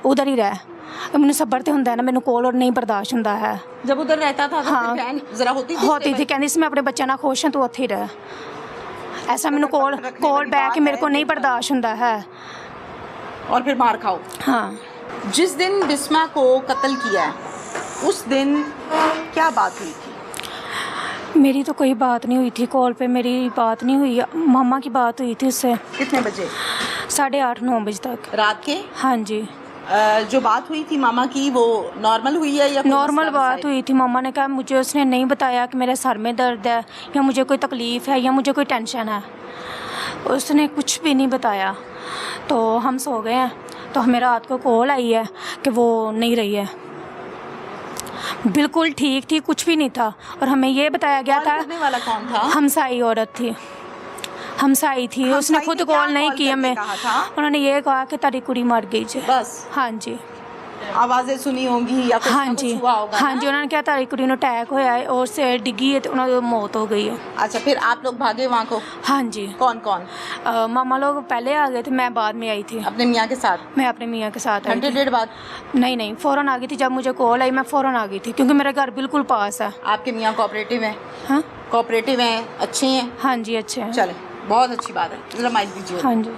Speaker 3: उधर ही रह। मैंने सब्र तो होंदा है ना, मैंने कोल और नहीं बर्दाश्त होंदा है।
Speaker 2: जब उधर रहता था तो
Speaker 3: हाँ,
Speaker 2: जरा होती थी
Speaker 3: कहती सी मैं अपने बच्चों नाल खुश हां, तू उत्थे ही रह। ऐसा मैंने कोल बैठ के मेरे को नहीं बर्दाश्त होंदा है।
Speaker 2: और फिर मार खाओ।
Speaker 3: हाँ,
Speaker 2: जिस दिन बिस्मा को कत्ल किया उस दिन क्या बात हुई थी?
Speaker 3: मेरी तो कोई बात नहीं हुई थी, कॉल पे मेरी बात नहीं हुई, मामा की बात हुई थी उससे।
Speaker 2: कितने बजे?
Speaker 3: 8:30-9 बजे तक
Speaker 2: रात के?
Speaker 3: हाँ जी।
Speaker 2: जो बात हुई थी मामा की वो नॉर्मल हुई है या
Speaker 3: नॉर्मल बात हुई थी? मामा ने कहा मुझे उसने नहीं बताया कि मेरे सर में दर्द है या मुझे कोई तकलीफ़ है या मुझे कोई टेंशन है, उसने कुछ भी नहीं बताया। तो हम सो गए हैं तो हमें रात को कॉल आई है कि वो नहीं रही है, बिल्कुल ठीक थी, कुछ भी नहीं था। और हमें ये बताया गया था,
Speaker 2: वाला कौन था?
Speaker 3: हमसाई औरत थी, हमसाई थी, उसने खुद कॉल नहीं किया। मैं उन्होंने ये कहा कि तेरी कुड़ी मर गई जी,
Speaker 2: बस।
Speaker 3: हाँ जी,
Speaker 2: आवाज़ें सुनी होंगी या कुछ
Speaker 3: हाँ
Speaker 2: ना
Speaker 3: जी,
Speaker 2: कुछ हुआ होगा।
Speaker 3: हाँ जी, उन्होंने कहा तेरी कुड़ी ने अटैक होया है और से डिगी है तो उन्होंने मौत हो गई है।
Speaker 2: अच्छा, फिर आप लोग भागे वहाँ को?
Speaker 3: हाँ जी।
Speaker 2: कौन कौन?
Speaker 3: मामा लोग पहले आ गए थे, मैं बाद में आई थी।
Speaker 2: अपने मियाँ के साथ?
Speaker 3: मैं अपने मियाँ के साथ आई
Speaker 2: घंटे
Speaker 3: थी।
Speaker 2: डेढ़ बाद?
Speaker 3: नहीं, फ़ौरन आ गई थी। जब मुझे कॉल आई मैं फ़ौरन आ गई थी क्योंकि मेरा घर बिल्कुल पास है।
Speaker 2: आपके मियाँ कोऑपरेटिव हैं?
Speaker 3: हाँ,
Speaker 2: कोऑपरेटिव हैं, अच्छे हैं?
Speaker 3: हाँ जी, अच्छे हैं।
Speaker 2: चले, बहुत अच्छी बात है। जरा माइक दीजिए।
Speaker 3: हाँ जी।